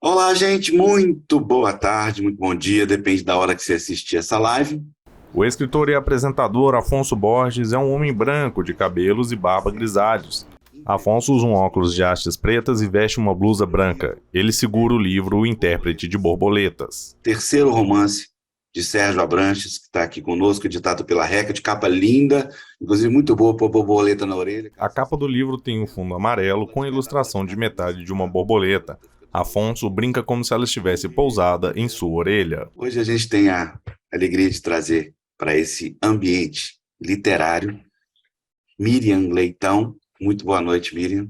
Olá, gente, muito boa tarde, muito bom dia, depende da hora que você assistir essa live. O escritor e apresentador Afonso Borges é um homem branco de cabelos e barba grisalhos. Afonso usa um óculos de hastes pretas e veste uma blusa branca. Ele segura o livro O Intérprete de Borboletas. Terceiro romance de Sérgio Abranches, que está aqui conosco, editado pela Reca, de capa linda, inclusive muito boa para borboleta na orelha. A capa do livro tem um fundo amarelo com a ilustração de metade de uma borboleta. Afonso brinca como se ela estivesse pousada em sua orelha. Hoje a gente tem a alegria de trazer para esse ambiente literário Miriam Leitão. Muito boa noite, Miriam.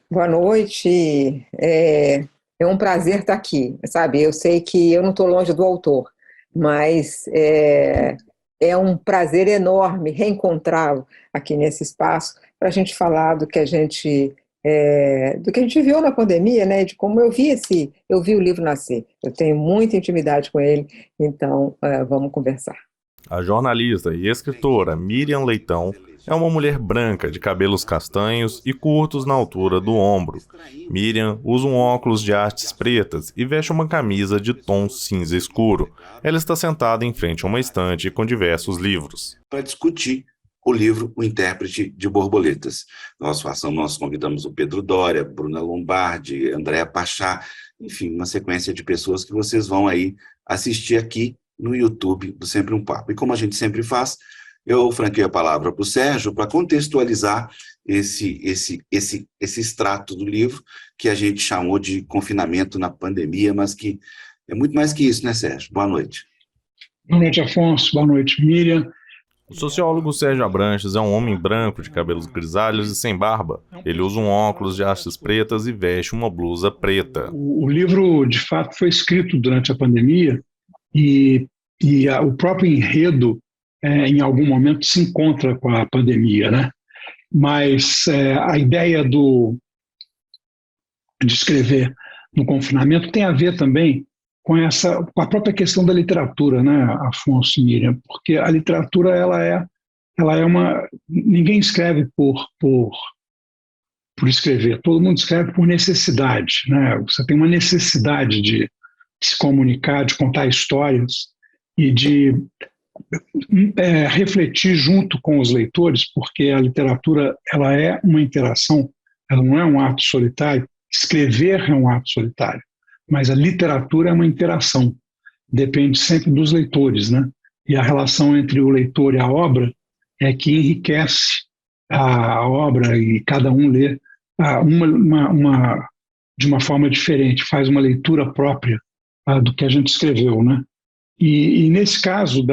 Boa noite. É um prazer estar aqui, sabe? Eu sei que eu não estou longe do autor, mas é um prazer enorme reencontrá-lo aqui nesse espaço para a gente falar do que a gente viu na pandemia, né? De como eu vi o livro nascer. Eu tenho muita intimidade com ele, então vamos conversar. A jornalista e escritora Miriam Leitão é uma mulher branca de cabelos castanhos e curtos na altura do ombro. Miriam usa um óculos de hastes pretas e veste uma camisa de tom cinza escuro. Ela está sentada em frente a uma estante com diversos livros. Para discutir o livro O Intérprete de Borboletas. Nós convidamos o Pedro Doria, Bruna Lombardi, Andréa Pachá, enfim, uma sequência de pessoas que vocês vão aí assistir aqui no YouTube do Sempre um Papo. E como a gente sempre faz, eu franqueio a palavra para o Sérgio para contextualizar esse extrato do livro que a gente chamou de confinamento na pandemia, mas que é muito mais que isso, né, Sérgio? Boa noite. Boa noite, Afonso. Boa noite, Miriam. O sociólogo Sérgio Abranches é um homem branco de cabelos grisalhos e sem barba. Ele usa um óculos de hastes pretas e veste uma blusa preta. O livro, de fato, foi escrito durante a pandemia e o próprio enredo, em algum momento, se encontra com a pandemia, né? Mas a ideia de escrever no confinamento tem a ver também com a própria questão da literatura, né, Afonso e Miriam? Porque a literatura, ela é uma... Ninguém escreve por escrever, todo mundo escreve por necessidade, né? Você tem uma necessidade de se comunicar, de contar histórias e de refletir junto com os leitores, porque a literatura, ela é uma interação, ela não é um ato solitário. Escrever é um ato solitário, mas a literatura é uma interação, depende sempre dos leitores, né? E a relação entre o leitor e a obra é que enriquece a obra, e cada um lê de uma forma diferente, faz uma leitura própria do que a gente escreveu, né? E nesse caso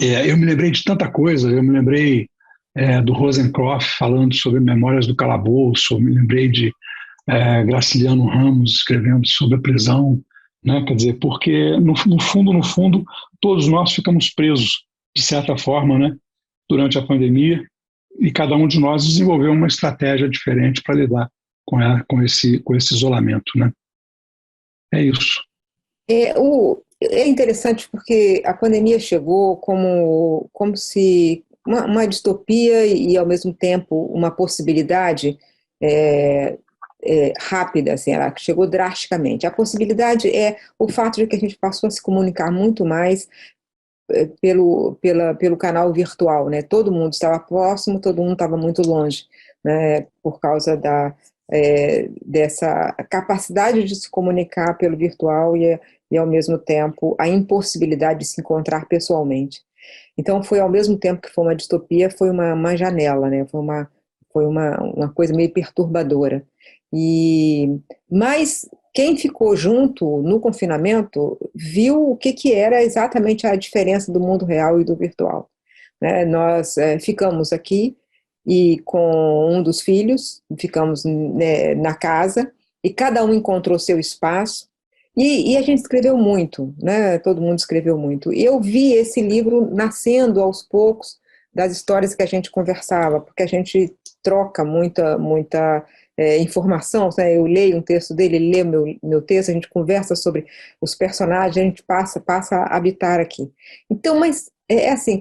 eu me lembrei de tanta coisa. Eu me lembrei do Rosencroft falando sobre Memórias do Calabouço, eu me lembrei de Graciliano Ramos escrevendo sobre a prisão, né? Quer dizer, porque no fundo, todos nós ficamos presos, de certa forma, né? Durante a pandemia, e cada um de nós desenvolveu uma estratégia diferente para lidar com esse isolamento, né? É isso. É interessante porque a pandemia chegou como se uma distopia e, ao mesmo tempo, uma possibilidade é, rápida, assim, ela chegou drasticamente. A possibilidade é o fato de que a gente passou a se comunicar muito mais pelo canal virtual, né? Todo mundo estava próximo, todo mundo estava muito longe, né? Por causa dessa capacidade de se comunicar pelo virtual e, ao mesmo tempo, a impossibilidade de se encontrar pessoalmente. Então, foi ao mesmo tempo que foi uma distopia, foi uma janela, né? Foi uma coisa meio perturbadora. Mas quem ficou junto no confinamento viu o que era exatamente a diferença do mundo real e do virtual, né? Nós ficamos aqui e com um dos filhos, ficamos, né, na casa, e cada um encontrou seu espaço, e a gente escreveu muito, né? Todo mundo escreveu muito. E eu vi esse livro nascendo aos poucos das histórias que a gente conversava, porque a gente troca muita informação, né? Eu leio um texto dele, ele lê meu texto, a gente conversa sobre os personagens, a gente passa a habitar aqui. Então, mas é assim,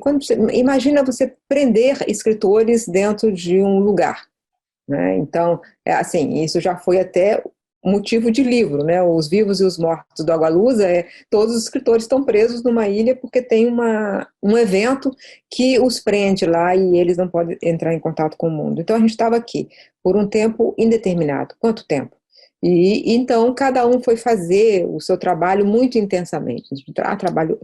imagina você prender escritores dentro de um lugar, né? Então, assim, isso já foi até motivo de livro, né? Os Vivos e os Mortos do Agualusa, todos os escritores estão presos numa ilha porque tem um evento que os prende lá e eles não podem entrar em contato com o mundo. Então a gente estava aqui por um tempo indeterminado. Quanto tempo? E então cada um foi fazer o seu trabalho muito intensamente.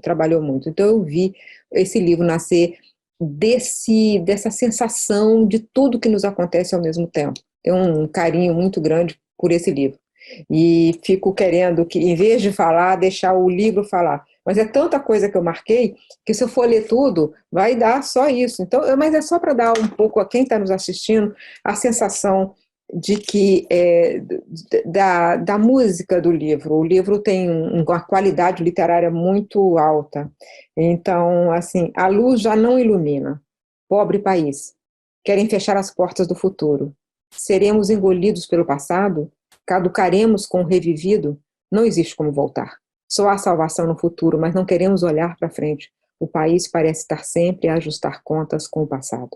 Trabalhou muito. Então eu vi esse livro nascer dessa sensação de tudo que nos acontece ao mesmo tempo. Tenho um carinho muito grande por esse livro. E fico querendo que, em vez de falar, deixar o livro falar. Mas é tanta coisa que eu marquei, que se eu for ler tudo, vai dar só isso. Então, mas é só para dar um pouco a quem está nos assistindo a sensação de que da música do livro. O livro tem uma qualidade literária muito alta. Então, assim, a luz já não ilumina. Pobre país. Querem fechar as portas do futuro. Seremos engolidos pelo passado? Caducaremos com o revivido? Não existe como voltar. Só há salvação no futuro, mas não queremos olhar para frente. O país parece estar sempre a ajustar contas com o passado.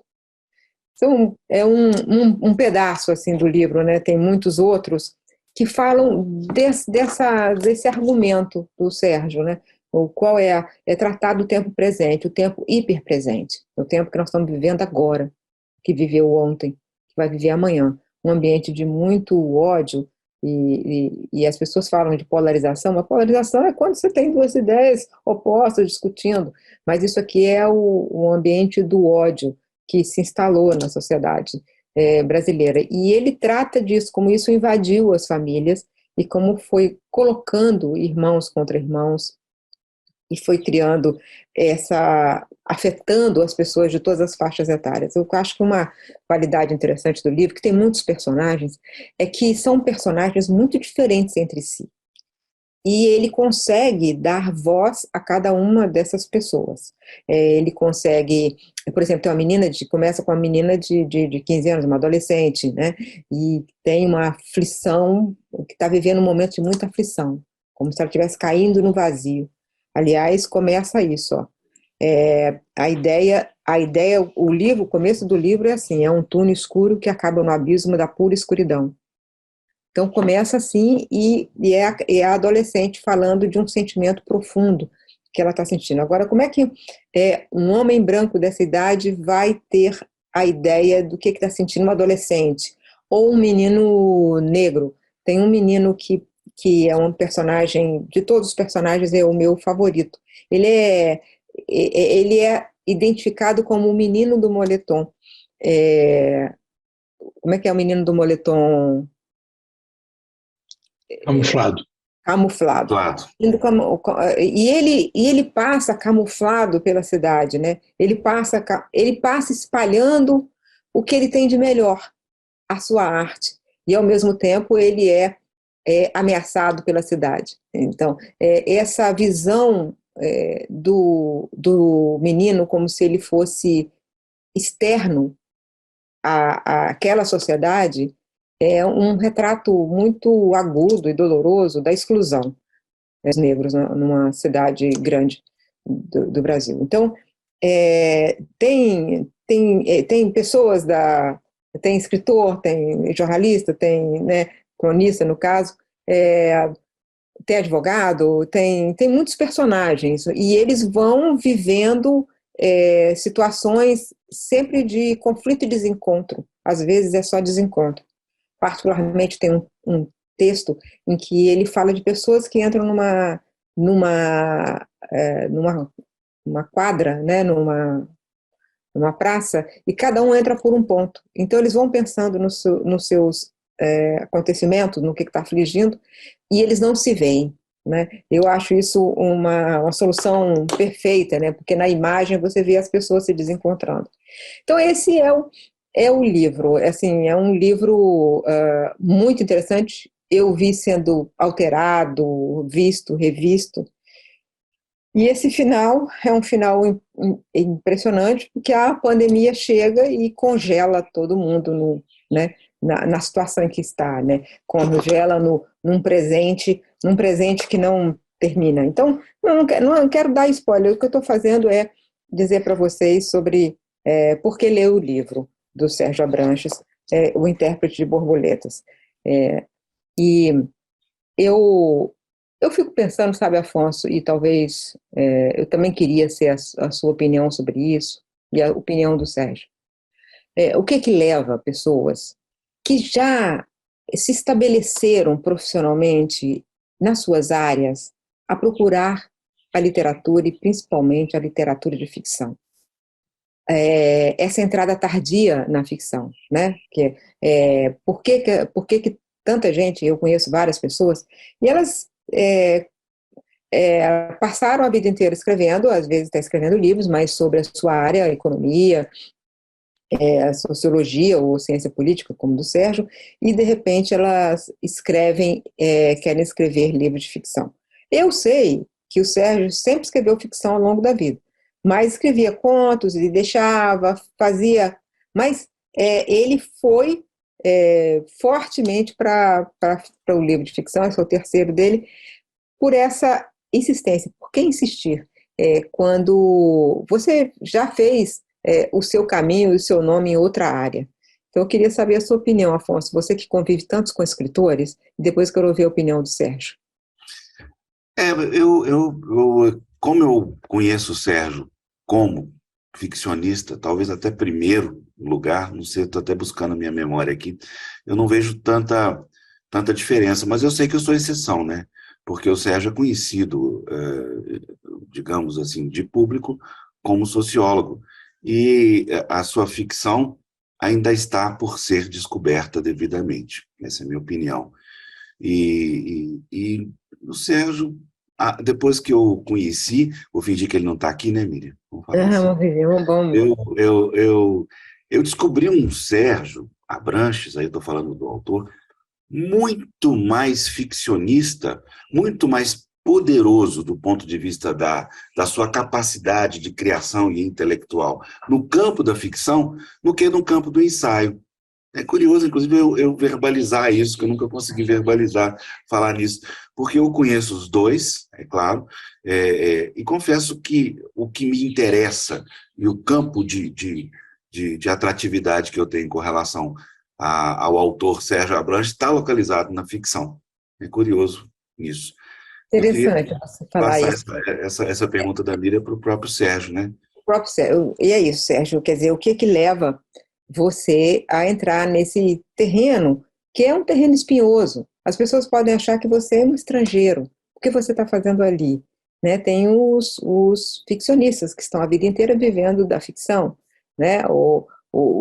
Então, é um pedaço assim do livro, né? Tem muitos outros que falam desse argumento do Sérgio, né? O qual é tratar do tempo presente, o tempo hiperpresente, o tempo que nós estamos vivendo agora, que viveu ontem, que vai viver amanhã. Um ambiente de muito ódio, e as pessoas falam de polarização. A polarização é quando você tem duas ideias opostas discutindo, mas isso aqui é o ambiente do ódio que se instalou na sociedade brasileira. E ele trata disso, como isso invadiu as famílias e como foi colocando irmãos contra irmãos e foi criando afetando as pessoas de todas as faixas etárias. Eu acho que uma qualidade interessante do livro, que tem muitos personagens, é que são personagens muito diferentes entre si. E ele consegue dar voz a cada uma dessas pessoas. Ele consegue, por exemplo, começa com uma menina de 15 anos, uma adolescente, né? E tem uma aflição, que está vivendo um momento de muita aflição, como se ela estivesse caindo no vazio. Aliás, começa isso, ó. O começo do livro é assim, é um túnel escuro que acaba no abismo da pura escuridão. Então começa assim e é a adolescente falando de um sentimento profundo que ela está sentindo. Agora, como é que um homem branco dessa idade vai ter a ideia do que está sentindo um adolescente? Ou um menino negro? Tem um menino que é um personagem, de todos os personagens, é o meu favorito. Ele é identificado como o menino do moletom. Como é que é o menino do moletom? Camuflado. Camuflado. E ele passa camuflado pela cidade, né? Ele passa espalhando o que ele tem de melhor, a sua arte. E, ao mesmo tempo, ele é ameaçado pela cidade. Então, essa visão do menino como se ele fosse externo àquela sociedade é um retrato muito agudo e doloroso da exclusão dos negros numa cidade grande do Brasil. Então, tem pessoas tem escritor, tem jornalista, tem, né, cronista, no caso, tem advogado, tem muitos personagens, e eles vão vivendo situações sempre de conflito e desencontro. Às vezes é só desencontro. Particularmente tem um texto em que ele fala de pessoas que entram numa quadra, né, numa praça, e cada um entra por um ponto. Então eles vão pensando nos seus acontecimentos, no que está afligindo, e eles não se veem, né? Eu acho isso uma solução perfeita, né? Porque na imagem você vê as pessoas se desencontrando. Então esse é o livro, assim, é um livro muito interessante. Eu vi sendo alterado, visto, revisto. E esse final é um final impressionante, porque a pandemia chega e congela todo mundo né, na situação em que está, né? Congela num presente que não termina. Então, não quero dar spoiler. O que eu estou fazendo é dizer para vocês sobre por que ler o livro do Sérgio Abranches, O Intérprete de Borboletas. E eu fico pensando, sabe, Afonso, e talvez eu também queria ser a sua opinião sobre isso, e a opinião do Sérgio. O que leva pessoas que já se estabeleceram profissionalmente nas suas áreas a procurar a literatura e principalmente a literatura de ficção? Essa entrada tardia na ficção, né? Por que tanta gente, eu conheço várias pessoas, e elas passaram a vida inteira escrevendo, às vezes está escrevendo livros, mas sobre a sua área, a economia, a sociologia ou ciência política, como do Sérgio, e de repente elas querem escrever livros de ficção. Eu sei que o Sérgio sempre escreveu ficção ao longo da vida, mas escrevia contos e deixava, fazia, mas ele foi fortemente para o livro de ficção, esse é o terceiro dele, por essa insistência. Por que insistir? Quando você já fez o seu caminho e o seu nome em outra área. Então, eu queria saber a sua opinião, Afonso, você que convive tantos com escritores, e depois quero ouvir a opinião do Sérgio. Como eu conheço o Sérgio como ficcionista, talvez até primeiro lugar, não sei, estou até buscando a minha memória aqui, eu não vejo tanta diferença, mas eu sei que eu sou exceção, né? Porque o Sérgio é conhecido, digamos assim, de público como sociólogo, e a sua ficção ainda está por ser descoberta devidamente, essa é a minha opinião. E o Sérgio, depois que eu conheci, vou fingir que ele não está aqui, né, Miriam? Vamos falar assim. Eu descobri um Sérgio Abranches, aí estou falando do autor, muito mais ficcionista, muito mais poderoso do ponto de vista da sua capacidade de criação e intelectual no campo da ficção do que no campo do ensaio. É curioso, inclusive, eu verbalizar isso, que eu nunca consegui verbalizar, falar nisso, porque eu conheço os dois, é claro, e confesso que o que me interessa e o campo de atratividade que eu tenho com relação ao autor Sérgio Abranches está localizado na ficção. É curioso isso. Interessante você falar isso. Essa pergunta da Miriam para o próprio Sérgio, né? O próprio Sérgio. E é isso, Sérgio, quer dizer, o que leva você a entrar nesse terreno, que é um terreno espinhoso? As pessoas podem achar que você é um estrangeiro. O que você está fazendo ali? Né? Tem os ficcionistas que estão a vida inteira vivendo da ficção, né? Ou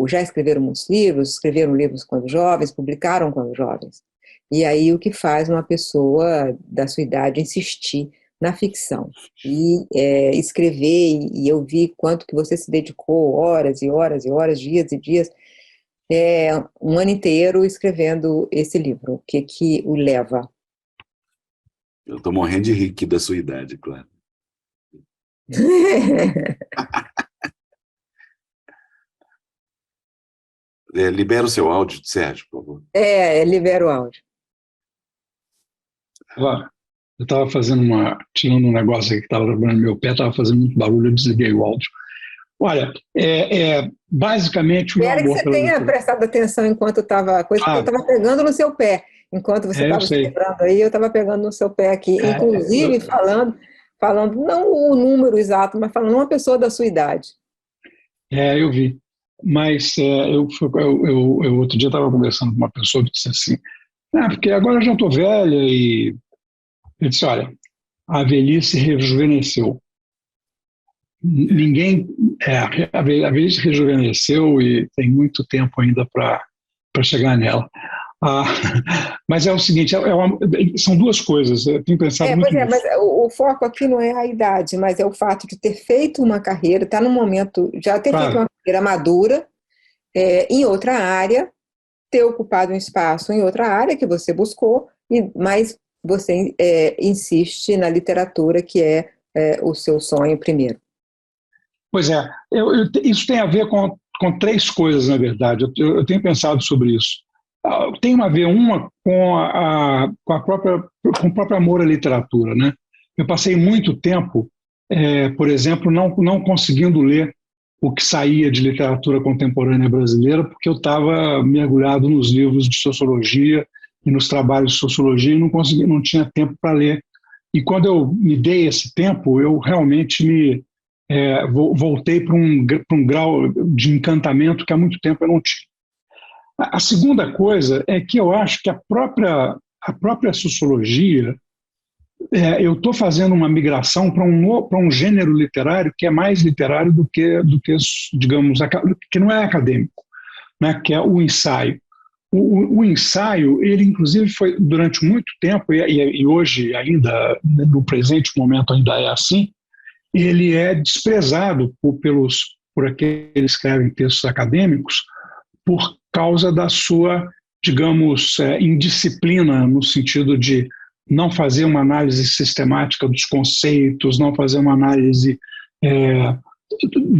já escreveram muitos livros, escreveram livros quando jovens, publicaram quando jovens. E aí o que faz uma pessoa da sua idade insistir na ficção e escrever, e eu vi quanto que você se dedicou, horas e horas e horas, dias e dias, um ano inteiro escrevendo esse livro. O que o leva? Eu estou morrendo de rir aqui da sua idade, claro. Libera o seu áudio, Sérgio, por favor. Libera o áudio. Eu estava tirando um negócio aqui que estava trabalhando no meu pé, estava fazendo muito barulho, eu desliguei o áudio. Olha, basicamente o meu amor... Espero que você tenha prestado atenção enquanto estava... Porque eu estava pegando no seu pé. Enquanto você estava se lembrando aí, eu estava pegando no seu pé aqui. Inclusive falando, não o número exato, mas falando uma pessoa da sua idade. Eu vi. Mas eu outro dia estava conversando com uma pessoa que disse assim, porque agora eu já estou velha e... Eu disse, olha, a velhice rejuvenesceu. A velhice rejuvenesceu e tem muito tempo ainda para chegar nela. Mas é o seguinte, são duas coisas, eu tenho pensado muito nisso. Mas o foco aqui não é a idade, mas é o fato de ter feito uma carreira, estar no momento, já ter feito uma carreira madura em outra área, ter ocupado um espaço em outra área que você buscou, mas você insiste na literatura, que é o seu sonho primeiro. Pois é, isso tem a ver com três coisas, na verdade. Eu tenho pensado sobre isso. Tem a ver com o próprio amor à literatura, né? Eu passei muito tempo, por exemplo, não conseguindo ler o que saía de literatura contemporânea brasileira, porque eu estava mergulhado nos livros de sociologia e nos trabalhos de sociologia e não tinha tempo para ler. E quando eu me dei esse tempo, eu realmente voltei para um grau de encantamento que há muito tempo eu não tinha. A segunda coisa é que eu acho que a própria sociologia, eu estou fazendo uma migração para um gênero literário que é mais literário do que digamos, que não é acadêmico, né, que é o ensaio. O ensaio, ele inclusive foi durante muito tempo, e hoje ainda, no presente momento ainda é assim, ele é desprezado por aqueles que escrevem textos acadêmicos por causa da sua, digamos, indisciplina, no sentido de não fazer uma análise sistemática dos conceitos, não fazer uma análise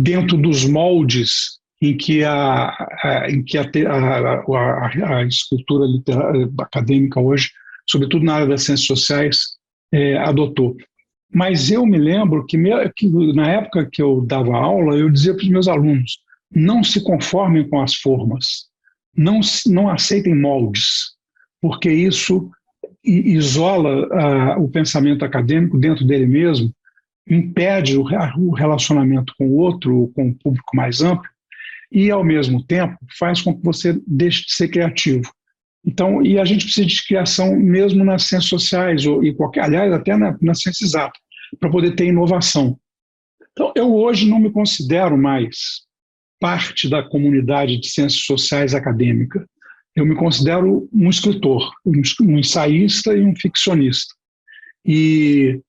dentro dos moldes em que a escritura acadêmica hoje, sobretudo na área das ciências sociais, adotou. Mas eu me lembro que na época que eu dava aula, eu dizia para os meus alunos: não se conformem com as formas, não aceitem moldes, porque isso isola o pensamento acadêmico dentro dele mesmo, impede o relacionamento com o outro, com o público mais amplo, e, ao mesmo tempo, faz com que você deixe de ser criativo. Então, e a gente precisa de criação mesmo nas ciências sociais, aliás, até na ciência exata, para poder ter inovação. Então, eu hoje não me considero mais parte da comunidade de ciências sociais acadêmica. Eu me considero um escritor, um ensaísta e um ficcionista. E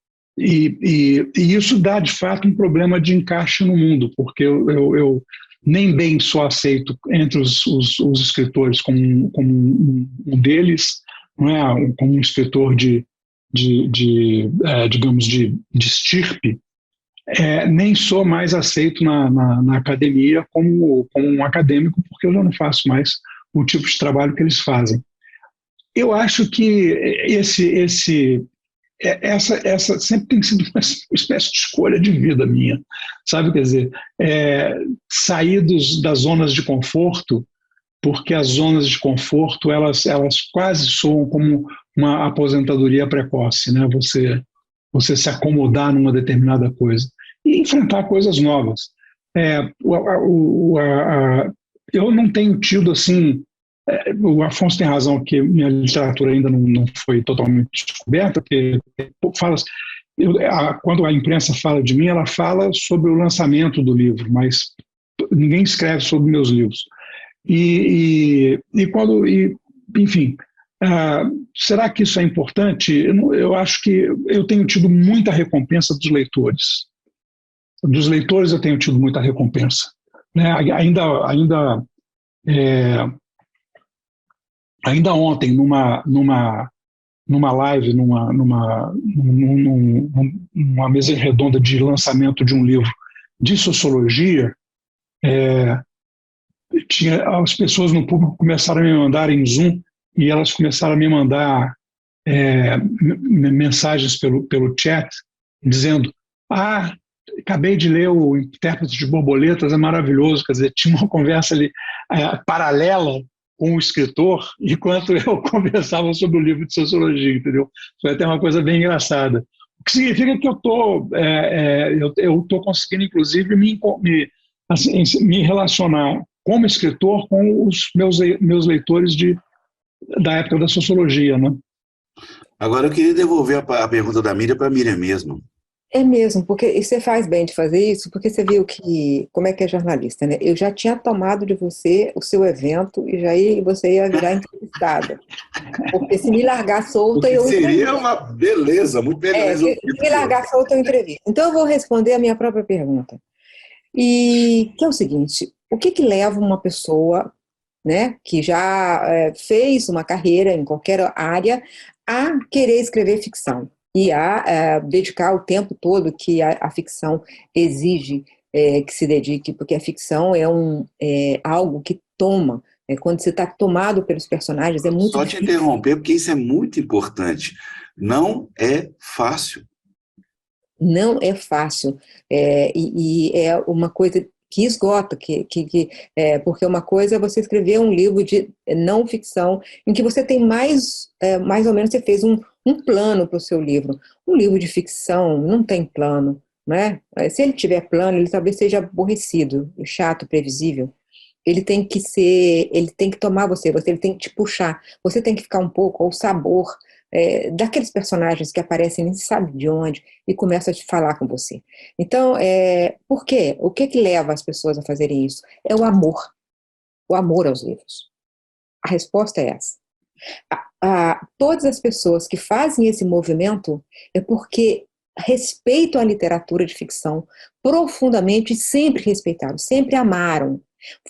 isso dá, de fato, um problema de encaixe no mundo, porque eu nem bem sou aceito entre os escritores como um deles, não é? Como um escritor digamos, de estirpe, nem sou mais aceito na academia como um acadêmico, porque eu já não faço mais o tipo de trabalho que eles fazem. Eu acho que essa sempre tem sido uma espécie de escolha de vida minha, sabe? Quer dizer, sair das zonas de conforto, porque as zonas de conforto elas quase soam como uma aposentadoria precoce, né? Você se acomodar numa determinada coisa e enfrentar coisas novas. Eu não tenho tido assim. O Afonso tem razão que minha literatura ainda não foi totalmente descoberta, porque quando a imprensa fala de mim, ela fala sobre o lançamento do livro, mas ninguém escreve sobre meus livros. Enfim, será que isso é importante? Eu acho que eu tenho tido muita recompensa dos leitores. Dos leitores eu tenho tido muita recompensa, né? Ainda ontem, numa live, numa mesa redonda de lançamento de um livro de sociologia, as pessoas no público começaram a me mandar em Zoom, e elas começaram a me mandar mensagens pelo chat, dizendo: acabei de ler o Intérprete de Borboletas, é maravilhoso. Quer dizer, tinha uma conversa ali paralela com o escritor, enquanto eu conversava sobre o livro de sociologia, entendeu? Foi até uma coisa bem engraçada. O que significa que eu estou conseguindo, inclusive, me relacionar como escritor com os meus leitores da época da sociologia, né? Agora eu queria devolver a pergunta da Miriam para a Miriam mesmo. É mesmo, porque você faz bem de fazer isso, porque você viu como é que é jornalista, né? Eu já tinha tomado de você o seu evento e você ia virar entrevistada. Porque se me largar solta, eu seria uma beleza, muito beleza. Se me largar solta, eu entrevisto. Então eu vou responder a minha própria pergunta. E que é o seguinte: o que leva uma pessoa, né, que já fez uma carreira em qualquer área a querer escrever ficção? E a dedicar o tempo todo que a ficção exige que se dedique, porque a ficção é algo que toma, quando você está tomado pelos personagens, é muito difícil. Só te interromper, porque isso é muito importante. Não é fácil. Não é fácil, e é uma coisa que esgota, porque uma coisa é você escrever um livro de não ficção, em que você tem mais ou menos, você fez um plano para o seu livro. Um livro de ficção não tem plano, né? Se ele tiver plano, ele talvez seja aborrecido, chato, previsível. Ele tem que tomar você, ele tem que te puxar, você tem que ficar um pouco ao sabor daqueles personagens que aparecem, nem se sabe de onde, e começam a te falar com você. Então, por quê? O que leva as pessoas a fazerem isso? É o amor aos livros. A resposta é essa. Todas as pessoas que fazem esse movimento é porque respeitam a literatura de ficção profundamente, e sempre respeitaram, sempre amaram,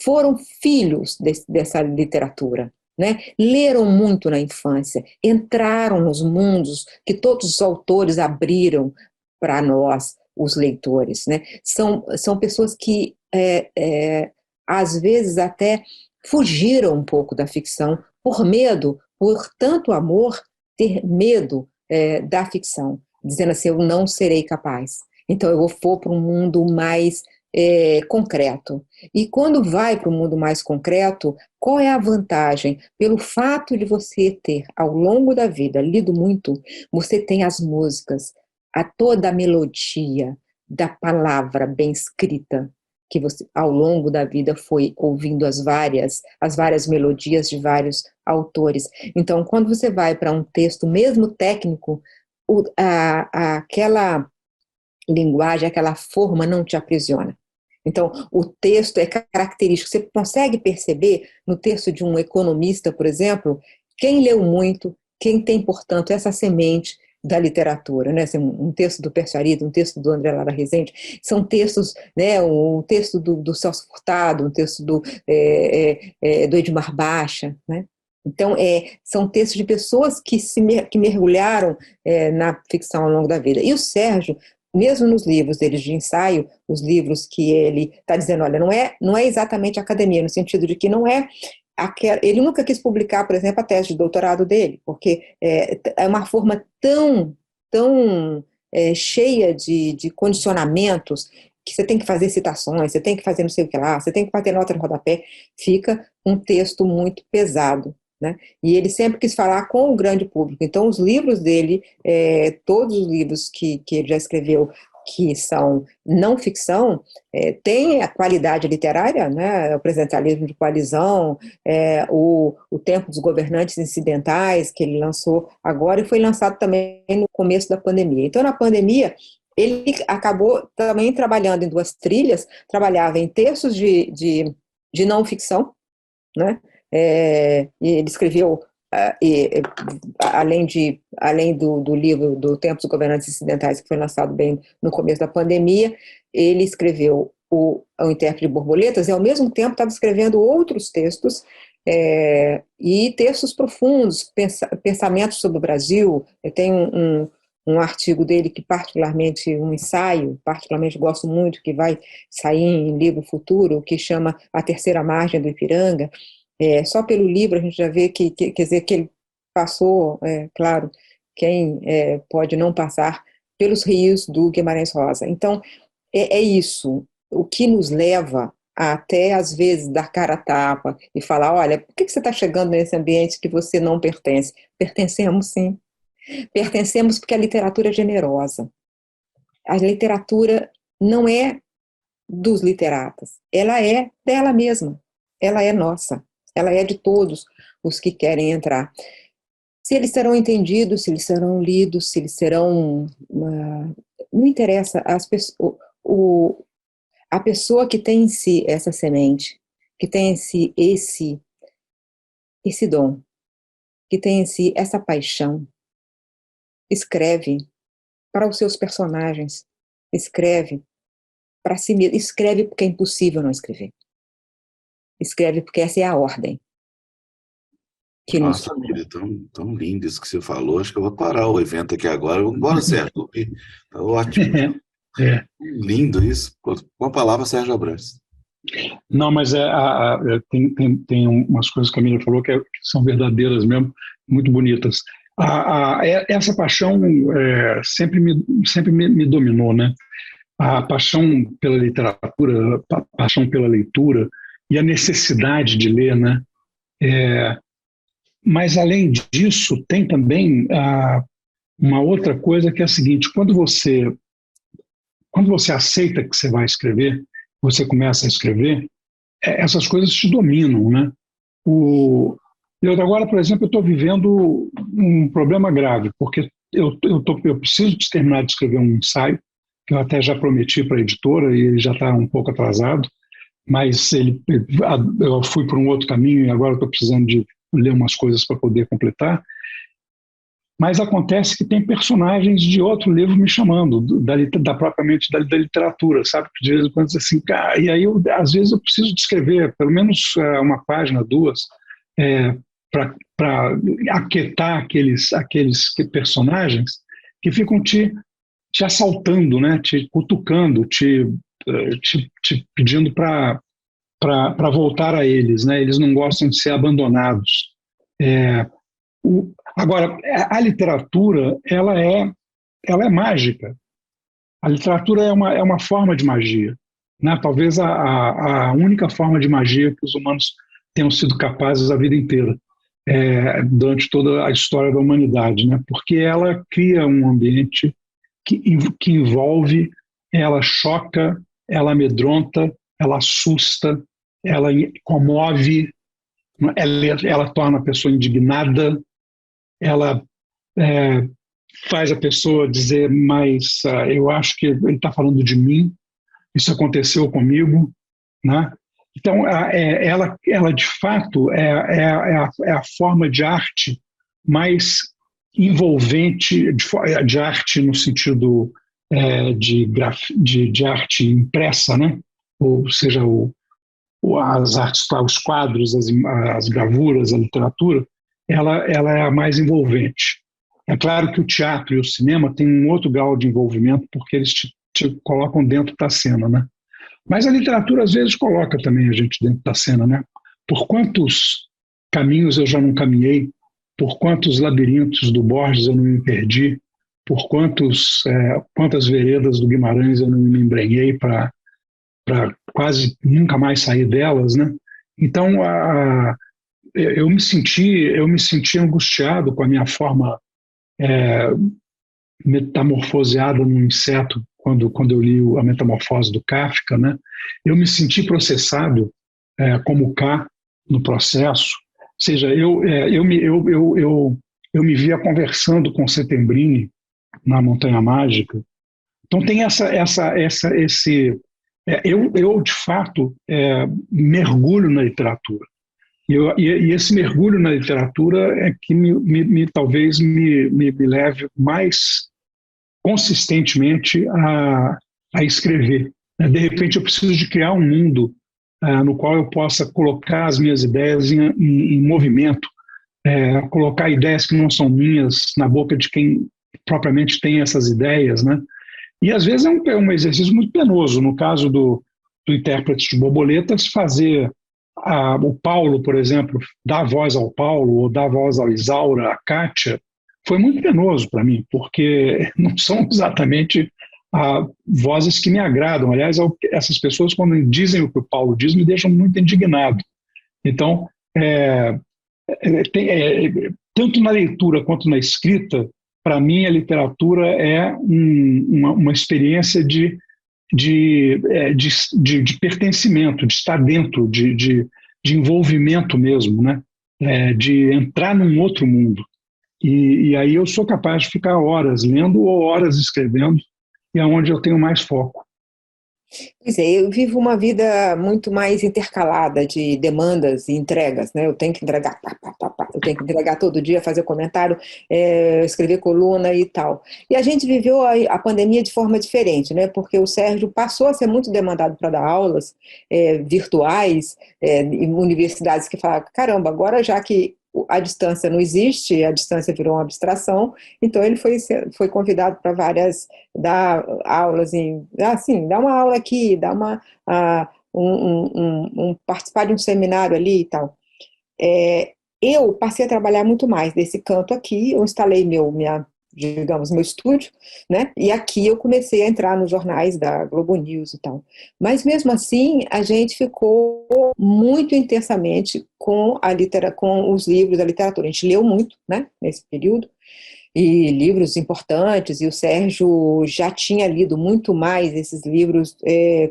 foram filhos dessa literatura, né? Leram muito na infância, entraram nos mundos que todos os autores abriram para nós, os leitores, né? São pessoas que às vezes até fugiram um pouco da ficção por medo, por tanto amor, ter medo da ficção, dizendo assim, eu não serei capaz. Então eu vou para um mundo mais concreto. E quando vai para o mundo mais concreto, qual é a vantagem? Pelo fato de você ter, ao longo da vida, lido muito, você tem as músicas, toda a melodia da palavra bem escrita, que você, ao longo da vida, foi ouvindo as várias melodias de vários autores. Então, quando você vai para um texto, mesmo técnico, aquela linguagem, aquela forma não te aprisiona. Então, o texto é característico. Você consegue perceber no texto de um economista, por exemplo, quem leu muito, quem tem, portanto, essa semente da literatura, né? Um texto do Pércio Arida, um texto do André Lara Rezende, são textos, né? Um texto do Celso Furtado, um texto do Edmar Baixa, né? Então, são textos de pessoas que mergulharam na ficção ao longo da vida. E o Sérgio, mesmo nos livros deles de ensaio, os livros que ele está dizendo, olha, não é exatamente academia, no sentido de que não é ele nunca quis publicar, por exemplo, a tese de doutorado dele, porque é uma forma tão cheia de condicionamentos, que você tem que fazer citações, você tem que fazer não sei o que lá, você tem que fazer nota de rodapé, fica um texto muito pesado, né? E ele sempre quis falar com o grande público. Então, os livros dele, todos os livros que ele já escreveu, que são não ficção, tem a qualidade literária, né? O Presidencialismo de Coalizão, o Tempo dos Governantes Incidentais, que ele lançou agora, e foi lançado também no começo da pandemia. Então, na pandemia, ele acabou também trabalhando em duas trilhas, trabalhava em textos de não ficção, né? E ele escreveu, além do livro do Tempos dos Governantes Incidentais, que foi lançado bem no começo da pandemia, ele escreveu o Intérprete de Borboletas, e ao mesmo tempo estava escrevendo outros textos, e textos profundos, pensamentos sobre o Brasil. Tem um artigo dele que um ensaio, particularmente gosto muito, que vai sair em livro futuro, que chama A Terceira Margem do Ipiranga. Só pelo livro a gente já vê quer dizer, que ele passou, claro, quem pode não passar pelos rios do Guimarães Rosa. Então, é isso, o que nos leva a até, às vezes, dar cara a tapa e falar, olha, por que você está chegando nesse ambiente que você não pertence? Pertencemos, sim. Pertencemos porque a literatura é generosa. A literatura não é dos literatas, ela é dela mesma, ela é nossa. Ela é de todos os que querem entrar. Se eles serão entendidos, se eles serão lidos, se eles serão... não interessa. A pessoa que tem em si essa semente, que tem em si esse dom, que tem em si essa paixão, escreve para os seus personagens, escreve para si mesmo, escreve porque é impossível não escrever. Escreve porque essa é a ordem. Nossa, Miriam, tão lindo isso que você falou. Acho que eu vou parar o evento aqui agora. Bora, Sérgio. Tá ótimo. Lindo isso. Com a palavra, Sérgio Abrantes. Não, mas tem umas coisas que a Miriam falou que são verdadeiras mesmo, muito bonitas. Essa paixão sempre me dominou, né? a paixão pela literatura, a paixão pela leitura e a necessidade de ler, né? Mas, além disso, tem também uma outra coisa que é a seguinte: quando você aceita que você vai escrever, você começa a escrever, essas coisas te dominam, né? Eu agora, por exemplo, eu estou vivendo um problema grave, porque eu preciso terminar de escrever um ensaio, que eu até já prometi para a editora, e ele já está um pouco atrasado, mas eu fui por um outro caminho e agora estou precisando de ler umas coisas para poder completar. Mas acontece que tem personagens de outro livro me chamando, propriamente da literatura, sabe? De vez em quando assim, e aí às vezes eu preciso descrever pelo menos uma página, duas, para aquietar aqueles personagens que ficam te assaltando, né? Te cutucando, te pedindo para voltar a eles, né? Eles não gostam de ser abandonados. Agora, a literatura, ela é mágica. A literatura é uma forma de magia, né? Talvez a única forma de magia que os humanos tenham sido capazes a vida inteira, durante toda a história da humanidade, né? Porque ela cria um ambiente que envolve, ela choca, ela amedronta, ela assusta, ela comove, ela torna a pessoa indignada, ela faz a pessoa dizer, mas eu acho que ele está falando de mim, isso aconteceu comigo, né? Então, ela de fato é a forma de arte mais envolvente, de arte no sentido de arte impressa, né? Ou seja, as artes, os quadros, as gravuras, a literatura, ela é a mais envolvente. É claro que o teatro e o cinema têm um outro grau de envolvimento, porque eles te colocam dentro da cena, né? Mas a literatura, às vezes, coloca também a gente dentro da cena, né? Por quantos caminhos eu já não caminhei, por quantos labirintos do Borges eu não me perdi, por quantas veredas do Guimarães eu não me embrenhei para quase nunca mais sair delas, né? Então, eu me senti angustiado com a minha forma metamorfoseada num inseto quando eu li a Metamorfose do Kafka, né? Eu me senti processado como K no processo. Ou seja, eu me via conversando com Settembrini na Montanha Mágica. Então tem esse eu de fato mergulho na literatura. E esse mergulho na literatura é que talvez me leve mais consistentemente a escrever. De repente eu preciso de criar um mundo no qual eu possa colocar as minhas ideias em movimento, colocar ideias que não são minhas na boca de quem propriamente tem essas ideias, né? E às vezes é um exercício muito penoso. No caso do Intérprete de Borboletas, fazer o Paulo, por exemplo, dar voz ao Paulo ou dar voz ao Isaura, à Kátia, foi muito penoso para mim, porque não são exatamente vozes que me agradam. Aliás, essas pessoas, quando dizem o que o Paulo diz, me deixam muito indignado. Então, tanto na leitura quanto na escrita, para mim, a literatura é uma experiência de pertencimento, de estar dentro, de envolvimento mesmo, né? De entrar num outro mundo. E aí eu sou capaz de ficar horas lendo ou horas escrevendo, e é onde eu tenho mais foco. Pois é, eu vivo uma vida muito mais intercalada de demandas e entregas, né? Eu tenho que entregar, eu tenho que entregar todo dia, fazer comentário, escrever coluna e tal. E a gente viveu a pandemia de forma diferente, né? Porque o Sérgio passou a ser muito demandado para dar aulas virtuais, em universidades que falaram, caramba, agora já que a distância não existe, a distância virou uma abstração, então ele foi convidado para dar aulas, dar uma aula aqui, participar de um seminário ali e tal. Eu passei a trabalhar muito mais desse canto aqui, eu instalei minha digamos, meu estúdio, né? E aqui eu comecei a entrar nos jornais da Globo News e tal. Mas mesmo assim, a gente ficou muito intensamente com os livros da literatura. A gente leu muito, né, nesse período, e livros importantes, e o Sérgio já tinha lido muito mais esses livros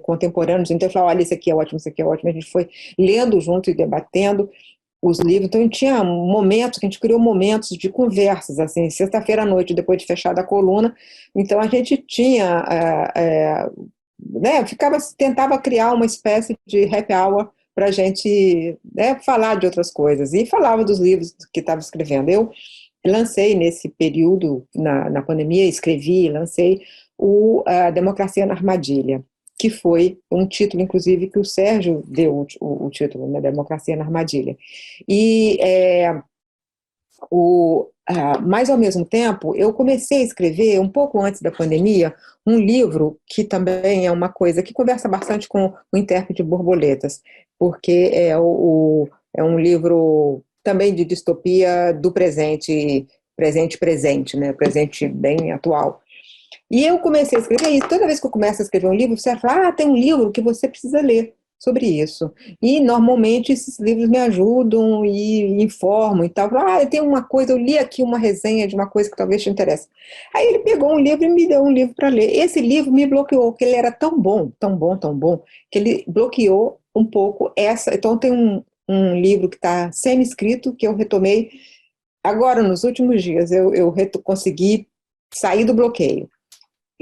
contemporâneos, então ele falou, olha, esse aqui é ótimo, esse aqui é ótimo, a gente foi lendo junto e debatendo os livros, então tinha momentos, que a gente criou momentos de conversas, assim, sexta-feira à noite, depois de fechada a coluna, então a gente tinha, né, tentava criar uma espécie de happy hour para a gente, né, falar de outras coisas, e falava dos livros que estava escrevendo. Eu lancei nesse período, na pandemia, escrevi e lancei a Democracia na Armadilha, que foi um título, inclusive, que o Sérgio deu o título, né, Democracia na Armadilha. E, mas, ao mesmo tempo, eu comecei a escrever, um pouco antes da pandemia, um livro que também é uma coisa que conversa bastante com o Intérprete de Borboletas, porque é um livro também de distopia do presente, né? Presente bem atual. E eu comecei a escrever isso. Toda vez que eu começo a escrever um livro, você fala, tem um livro que você precisa ler sobre isso. E, normalmente, esses livros me ajudam e informam e tal. Tem uma coisa, eu li aqui uma resenha de uma coisa que talvez te interesse. Aí ele pegou um livro e me deu um livro para ler. Esse livro me bloqueou, porque ele era tão bom, tão bom, tão bom, que ele bloqueou um pouco essa. Então, tem um livro que está semi-escrito, que eu retomei agora, nos últimos dias. Eu consegui sair do bloqueio.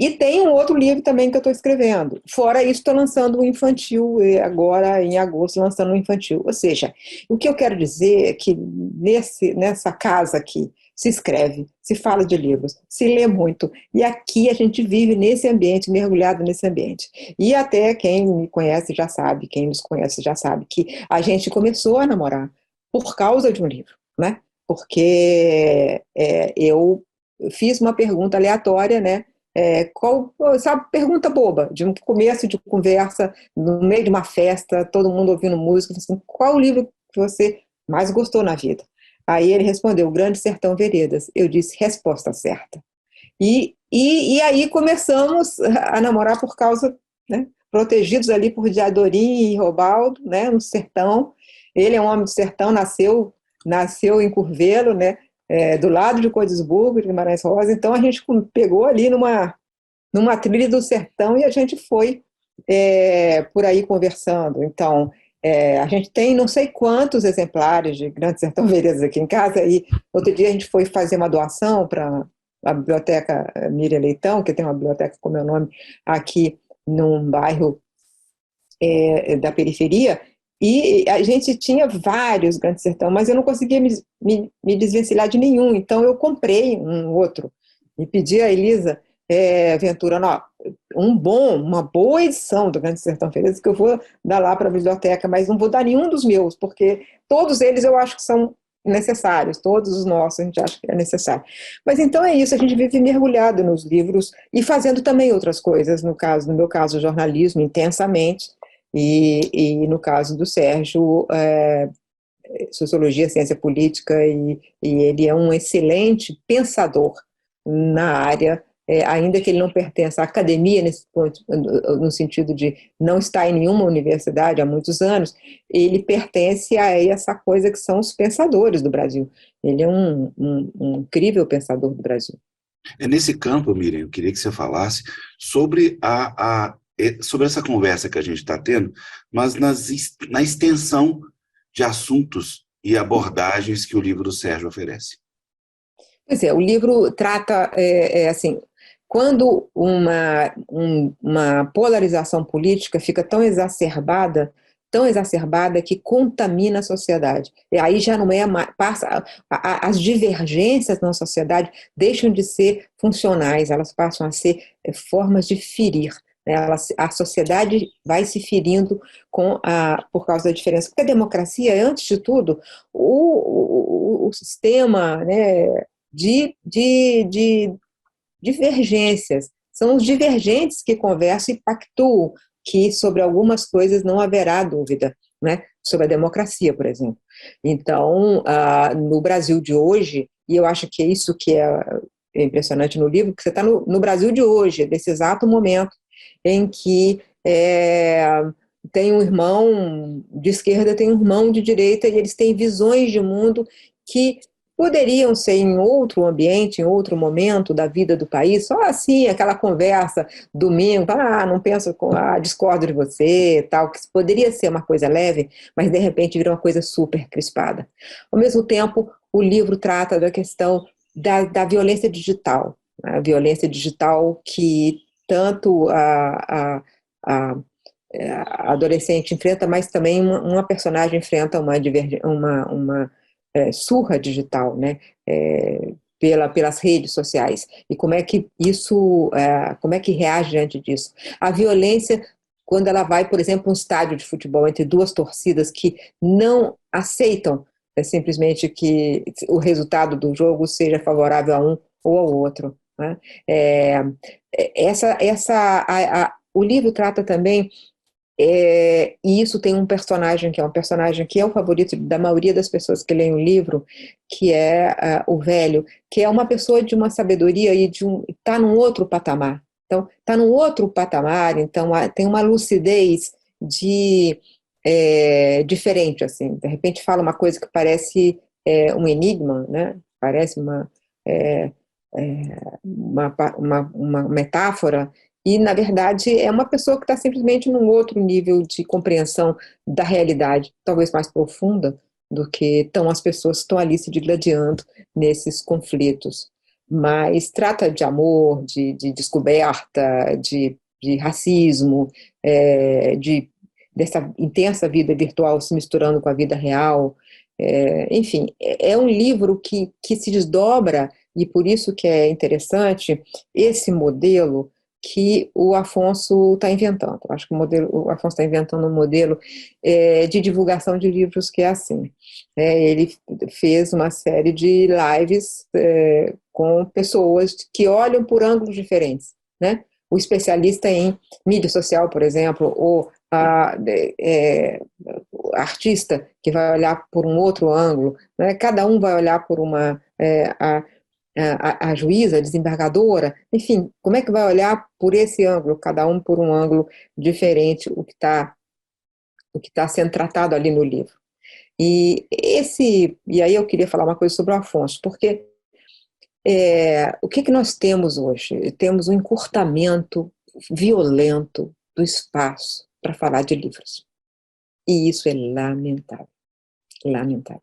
E tem um outro livro também que eu estou escrevendo. Fora isso, estou lançando um infantil, agora em agosto, lançando um infantil. Ou seja, o que eu quero dizer é que nessa casa aqui se escreve, se fala de livros, se lê muito. E aqui a gente vive nesse ambiente, mergulhado nesse ambiente. E até quem me conhece já sabe, quem nos conhece já sabe, que a gente começou a namorar por causa de um livro, né? Porque eu fiz uma pergunta aleatória, né? Sabe, pergunta boba, de um começo de conversa, no meio de uma festa, todo mundo ouvindo música, assim, qual o livro que você mais gostou na vida? Aí ele respondeu, Grande Sertão Veredas. Eu disse, resposta certa. E aí começamos a namorar por causa, né, protegidos ali por Diadorim e Robaldo, né, no sertão. Ele é um homem do sertão, nasceu em Curvelo, né, do lado de Cordisburgo, de Guimarães Rosa. Então a gente pegou ali numa trilha do sertão e a gente foi por aí conversando. Então a gente tem não sei quantos exemplares de Grande Sertão Veredas aqui em casa, e outro dia a gente foi fazer uma doação para a biblioteca Miriam Leitão, que tem uma biblioteca com meu nome aqui num bairro da periferia, e a gente tinha vários Grande Sertão, mas eu não conseguia me desvencilhar de nenhum, então eu comprei um outro e pedi a Elisa Ventura, uma boa edição do Grande Sertão Veredas, que eu vou dar lá para a biblioteca, mas não vou dar nenhum dos meus, porque todos eles eu acho que são necessários, todos os nossos a gente acha que é necessário. Mas então é isso, a gente vive mergulhado nos livros e fazendo também outras coisas, no meu caso, jornalismo, intensamente, e no caso do Sérgio, sociologia, ciência política, e ele é um excelente pensador na área, ainda que ele não pertença à academia, nesse ponto, no sentido de não estar em nenhuma universidade há muitos anos, ele pertence a essa coisa que são os pensadores do Brasil. Ele é um incrível pensador do Brasil. Nesse campo, Miriam, eu queria que você falasse sobre sobre essa conversa que a gente está tendo, mas na extensão de assuntos e abordagens que o livro do Sérgio oferece. Pois o livro trata, assim, quando uma polarização política fica tão exacerbada que contamina a sociedade. E aí já não as divergências na sociedade deixam de ser funcionais, elas passam a ser formas de ferir. A sociedade vai se ferindo por causa da diferença. Porque a democracia é, antes de tudo, o sistema, né, de divergências. São os divergentes que conversam e pactuam que sobre algumas coisas não haverá dúvida, né? Sobre a democracia, por exemplo. Então, no Brasil de hoje, e eu acho que é isso que impressionante no livro, que você está no Brasil de hoje, desse exato momento em que tem um irmão de esquerda, tem um irmão de direita, e eles têm visões de mundo que poderiam ser em outro ambiente, em outro momento da vida do país, só assim, aquela conversa domingo, não penso, discordo de você, tal, que poderia ser uma coisa leve, mas de repente vira uma coisa super crispada. Ao mesmo tempo, o livro trata da questão da violência digital, a violência digital que tanto a adolescente enfrenta, mas também uma personagem enfrenta uma surra digital, né? Pelas redes sociais. E como é que isso, como é que reage diante disso? A violência, quando ela vai, por exemplo, um estádio de futebol entre duas torcidas que não aceitam simplesmente que o resultado do jogo seja favorável a um ou ao outro, né? O livro trata também, e isso tem um personagem que é o favorito da maioria das pessoas que leem o livro, que é o velho, que é uma pessoa de uma sabedoria e está num outro patamar. Então, está num outro patamar, então tem uma lucidez diferente, assim. De repente fala uma coisa que parece um enigma, né? Parece uma metáfora, e, na verdade, é uma pessoa que está simplesmente num outro nível de compreensão da realidade, talvez mais profunda do que estão as pessoas que estão ali se digladiando nesses conflitos. Mas trata de amor, de descoberta, de racismo, dessa intensa vida virtual se misturando com a vida real. Enfim, é um livro que se desdobra, e por isso que é interessante esse modelo que o Afonso está inventando. Acho que o Afonso está inventando um modelo de divulgação de livros que é assim. Ele fez uma série de lives com pessoas que olham por ângulos diferentes, né? O especialista em mídia social, por exemplo, ou artista que vai olhar por um outro ângulo, né? Cada um vai olhar por a juíza, a desembargadora, enfim, como é que vai olhar por esse ângulo, cada um por um ângulo diferente, o que está sendo tratado ali no livro. E aí eu queria falar uma coisa sobre o Afonso, porque o que nós temos hoje? Temos um encurtamento violento do espaço para falar de livros. E isso é lamentável, lamentável.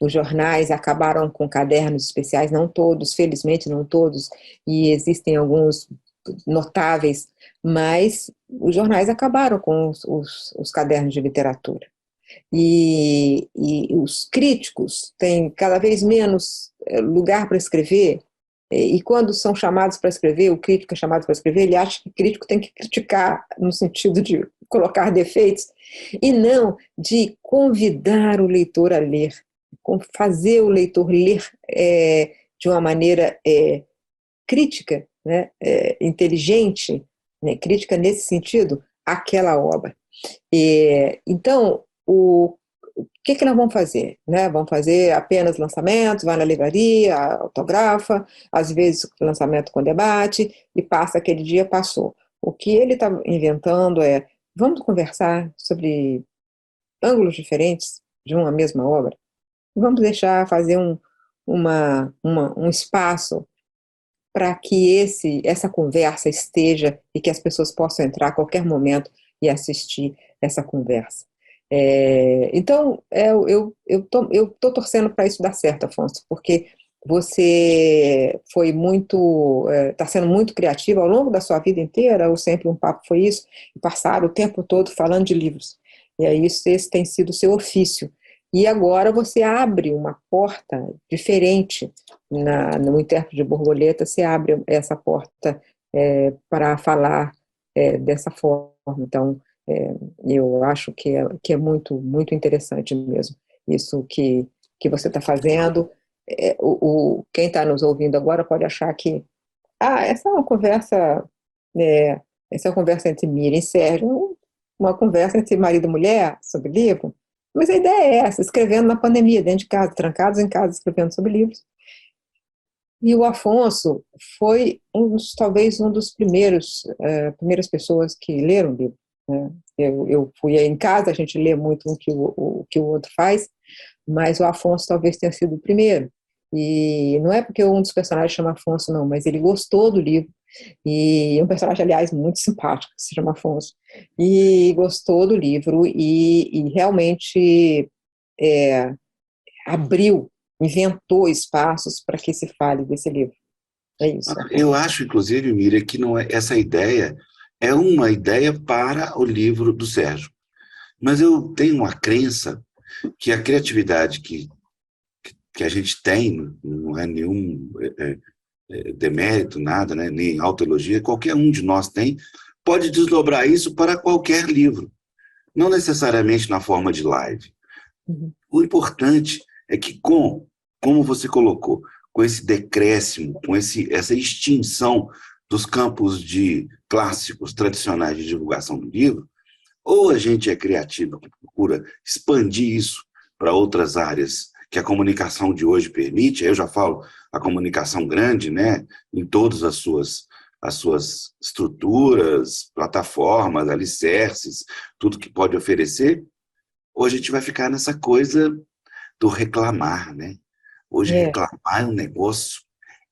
Os jornais acabaram com cadernos especiais, não todos, felizmente não todos, e existem alguns notáveis, mas os jornais acabaram com os cadernos de literatura. E os críticos têm cada vez menos lugar para escrever, e quando são chamados para escrever, o crítico é chamado para escrever, ele acha que o crítico tem que criticar no sentido de colocar defeitos, e não de convidar o leitor a ler, fazer o leitor ler de uma maneira crítica, né, inteligente, né, crítica nesse sentido, aquela obra. Então, o que nós vamos fazer? Né? Vamos fazer apenas lançamentos, vai na livraria, autografa, às vezes lançamento com debate, e passa aquele dia, passou. O que ele está inventando vamos conversar sobre ângulos diferentes de uma mesma obra? Vamos deixar fazer um espaço para que essa conversa esteja e que as pessoas possam entrar a qualquer momento e assistir essa conversa. Então, eu estou torcendo para isso dar certo, Afonso, porque você foi está sendo muito criativo ao longo da sua vida inteira, ou Sempre um Papo foi isso, e passaram o tempo todo falando de livros. E aí esse tem sido o seu ofício. E agora você abre uma porta diferente no Intérprete de Borboleta, você abre essa porta para falar dessa forma. Então, eu acho que é muito, muito interessante mesmo isso que você está fazendo. Quem está nos ouvindo agora pode achar que essa é uma conversa entre Miriam e Sérgio, uma conversa entre marido e mulher sobre livro. Mas a ideia é essa, escrevendo na pandemia, dentro de casa, trancados em casa, escrevendo sobre livros. E o Afonso foi talvez um dos primeiras pessoas que leram o livro, né? Eu fui em casa, a gente lê muito o que o outro faz, mas o Afonso talvez tenha sido o primeiro. E não é porque um dos personagens chama Afonso, não, mas ele gostou do livro. E é um personagem, aliás, muito simpático, que se chama Afonso. E gostou do livro e realmente abriu, inventou espaços para que se fale desse livro. É isso. Eu acho, inclusive, Miriam, que não é, essa ideia é uma ideia para o livro do Sérgio. Mas eu tenho uma crença que a criatividade que a gente tem, não é nenhum demérito, nada, né, nem autoelogia, qualquer um de nós tem, pode desdobrar isso para qualquer livro. Não necessariamente na forma de live. Uhum. O importante é que, como você colocou, com esse decréscimo, com essa extinção dos campos de clássicos tradicionais de divulgação do livro, ou a gente é criativo, que procura expandir isso para outras áreas que a comunicação de hoje permite. Eu já falo a comunicação grande, né, em todas as suas estruturas, plataformas, alicerces, tudo que pode oferecer. Hoje a gente vai ficar nessa coisa do reclamar, né? Hoje reclamar é um negócio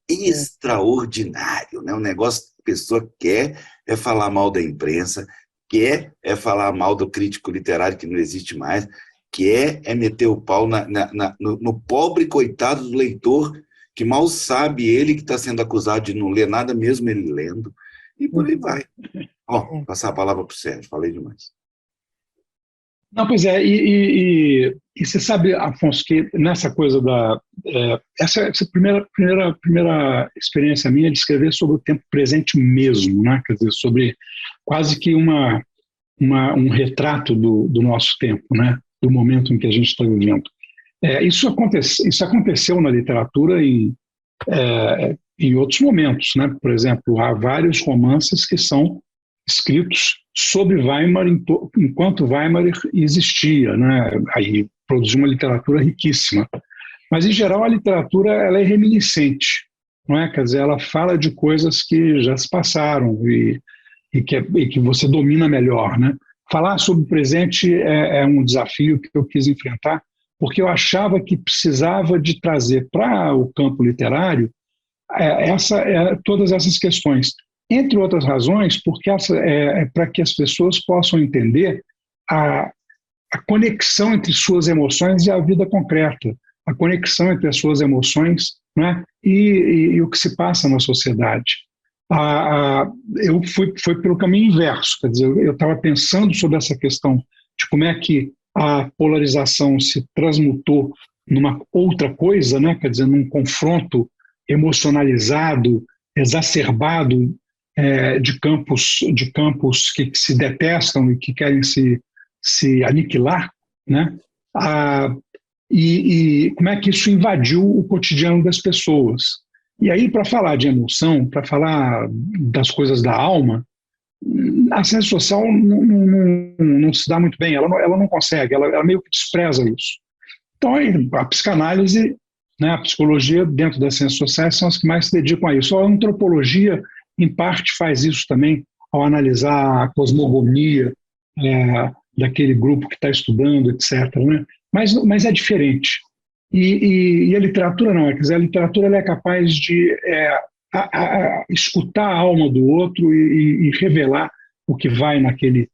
extraordinário, né? Um negócio que a pessoa quer é falar mal da imprensa, quer é falar mal do crítico literário, que não existe mais, quer é meter o pau no pobre coitado do leitor, que mal sabe ele que está sendo acusado de não ler nada, mesmo ele lendo, e por aí vai. Passar a palavra para o Sérgio, falei demais. Não, pois é, e você sabe, Afonso, que nessa coisa essa primeira experiência minha de escrever sobre o tempo presente mesmo, né? Quer dizer, sobre quase que um retrato do nosso tempo, né? Do momento em que a gente está vivendo. Isso aconteceu na literatura em outros momentos, né? Por exemplo, há vários romances que são escritos sobre Weimar enquanto Weimar existia, né? Aí produziu uma literatura riquíssima. Mas, em geral, a literatura ela é reminiscente, não é? Quer dizer, ela fala de coisas que já se passaram e que você domina melhor, né? Falar sobre o presente é um desafio que eu quis enfrentar, porque eu achava que precisava de trazer para o campo literário todas essas questões. Entre outras razões, porque para que as pessoas possam entender a conexão entre suas emoções e a vida concreta, a conexão entre as suas emoções, né, e o que se passa na sociedade. Eu fui pelo caminho inverso, quer dizer, eu estava pensando sobre essa questão de como é que a polarização se transmutou numa outra coisa, né, quer dizer, num confronto emocionalizado, exacerbado, de campos que se detestam e que querem se aniquilar, né? E como é que isso invadiu o cotidiano das pessoas. E aí, para falar de emoção, para falar das coisas da alma, a ciência social não se dá muito bem, ela não consegue, ela meio que despreza isso. Então, a psicanálise, né, a psicologia dentro das ciências sociais são as que mais se dedicam a isso. A antropologia, em parte, faz isso também, ao analisar a cosmogonia daquele grupo que está estudando, etc., né? Mas é diferente. E a literatura não, quer dizer, a literatura ela é capaz de escutar a alma do outro e revelar o que vai naquele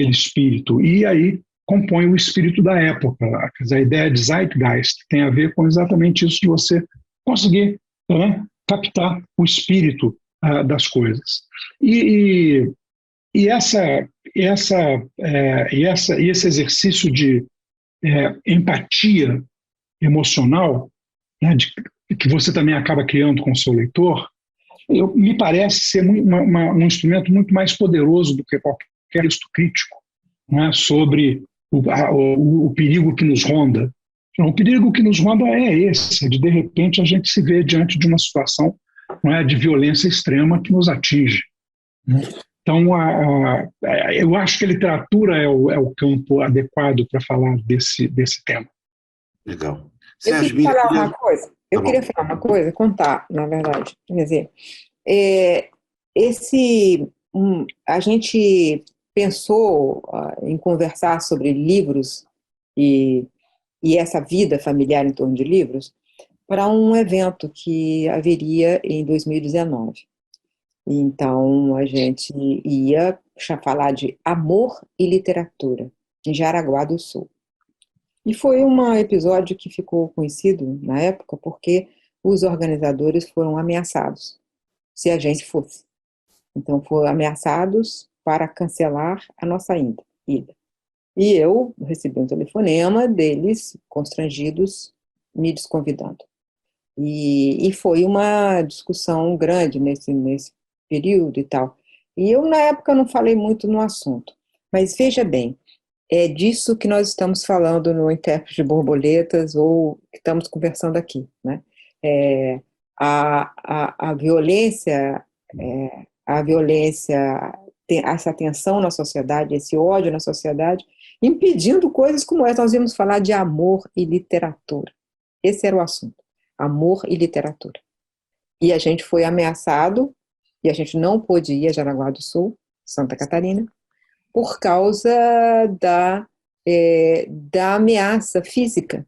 espírito. E aí compõe o espírito da época. Quer dizer, a ideia de Zeitgeist tem a ver com exatamente isso, de você conseguir, né, captar o espírito das coisas. E esse exercício de empatia emocional, né, que você também acaba criando com o seu leitor, me parece ser um instrumento muito mais poderoso do que qualquer texto crítico, né, sobre o perigo que nos ronda. Então, o perigo que nos ronda é esse, de repente a gente se vê diante de uma situação, não é, de violência extrema que nos atinge. Então, eu acho que a literatura é o campo adequado para falar desse tema. Legal. Eu queria falar uma coisa. Eu bom. queria falar uma coisa, contar, na verdade. Quer dizer, é, a gente pensou em conversar sobre livros e, e essa vida familiar em torno de livros para um evento que haveria em 2019. Então, a gente ia falar de amor e literatura em Jaraguá do Sul. E foi um episódio que ficou conhecido na época porque os organizadores foram ameaçados se a gente fosse. Então, foram ameaçados para cancelar a nossa ida. E eu recebi um telefonema deles, constrangidos, me desconvidando. E foi uma discussão grande nesse período e tal. E eu, na época, não falei muito no assunto. Mas veja bem, é disso que nós estamos falando no Intérprete de Borboletas, ou que estamos conversando aqui, né? É, a violência, essa tensão na sociedade, esse ódio na sociedade, impedindo coisas como essa. Nós íamos falar de amor e literatura. Esse era o assunto, amor e literatura. E a gente foi ameaçado, e a gente não pôde ir a Jaraguá do Sul, Santa Catarina, por causa da ameaça física,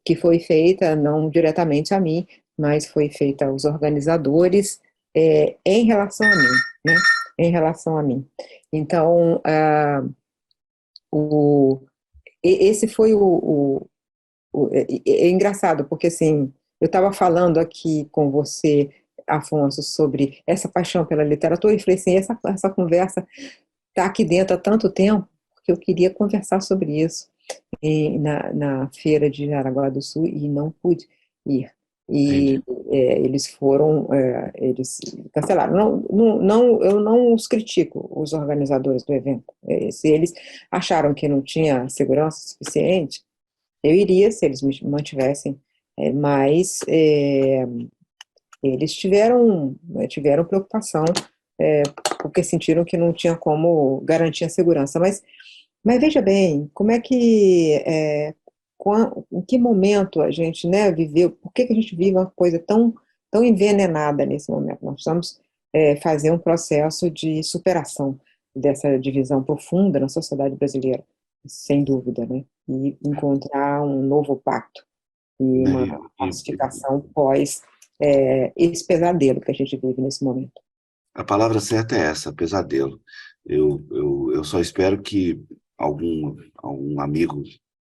que foi feita não diretamente a mim, mas foi feita aos organizadores em relação a mim, né? Em relação a mim. Então, esse foi é engraçado, porque assim, eu estava falando aqui com você, Afonso, sobre essa paixão pela literatura, e falei assim, essa conversa está aqui dentro há tanto tempo, porque eu queria conversar sobre isso na feira de Jaraguá do Sul e não pude ir. E eles cancelaram. Eu não os critico, os organizadores do evento. Se eles acharam que não tinha segurança suficiente, eu iria se eles me mantivessem, mas eles tiveram preocupação, porque sentiram que não tinha como garantir a segurança. Mas veja bem, como é que, em que momento a gente, né, viveu, por que a gente vive uma coisa tão envenenada nesse momento? Nós precisamos fazer um processo de superação dessa divisão profunda na sociedade brasileira, sem dúvida, né? E encontrar um novo pacto e uma pacificação pós esse pesadelo que a gente vive nesse momento. A palavra certa é essa, pesadelo. Eu só espero que algum amigo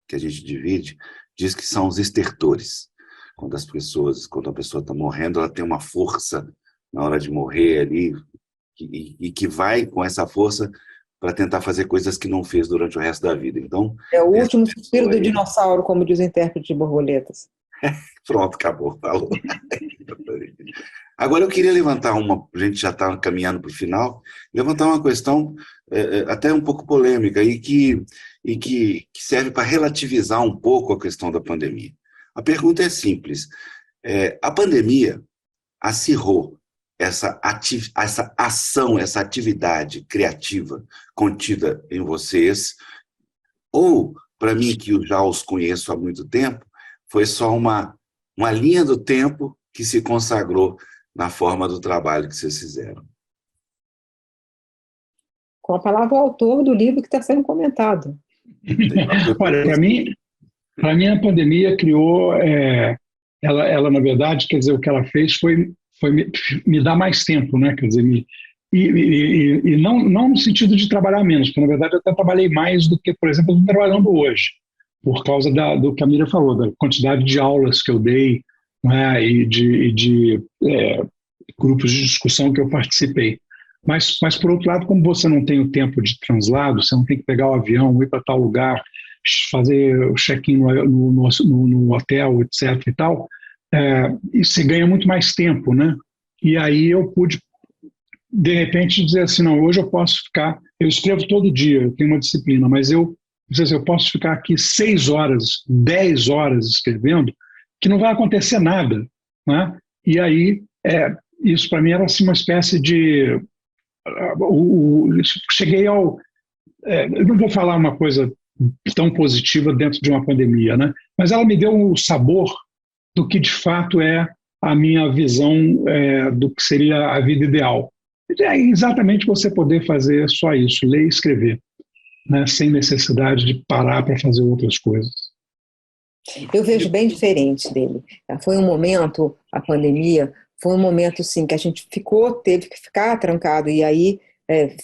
que a gente divide diz que são os estertores. Quando a pessoa está morrendo, ela tem uma força na hora de morrer ali, e que vai com essa força para tentar fazer coisas que não fez durante o resto da vida. Então, é o último suspiro do dinossauro, como diz o intérprete de Borboletas. Pronto, acabou, falou. Agora eu queria levantar a gente já está caminhando para o final, levantar uma questão até um pouco polêmica e que serve para relativizar um pouco a questão da pandemia. A pergunta é simples. A pandemia acirrou essa ação, essa atividade criativa contida em vocês, ou, para mim, que já os conheço há muito tempo, foi só uma linha do tempo que se consagrou na forma do trabalho que vocês fizeram? Com a palavra o autor do livro que está sendo comentado. Olha, para mim a pandemia criou, ela na verdade, quer dizer, o que ela fez foi me dar mais tempo, né? Quer dizer, e não no sentido de trabalhar menos, porque na verdade eu até trabalhei mais do que, por exemplo, eu estou trabalhando hoje, por causa do que a Miriam falou, da quantidade de aulas que eu dei, né, e de grupos de discussão que eu participei. Mas, por outro lado, como você não tem o tempo de translado, você não tem que pegar o avião, ir para tal lugar, fazer o check-in no hotel, etc. e tal, e você ganha muito mais tempo, né? E aí eu pude, de repente, dizer assim, não, hoje eu posso ficar, eu escrevo todo dia, eu tenho uma disciplina, mas eu posso ficar aqui 6 horas, 10 horas escrevendo, que não vai acontecer nada, né? E aí, isso para mim era assim, uma espécie de... cheguei ao... eu não vou falar uma coisa tão positiva dentro de uma pandemia, né? Mas ela me deu um sabor do que de fato é a minha visão do que seria a vida ideal. É exatamente você poder fazer só isso, ler e escrever, né? Sem necessidade de parar para fazer outras coisas. Eu vejo bem diferente dele. Foi um momento, a pandemia, foi um momento assim, que a gente teve que ficar trancado, e aí,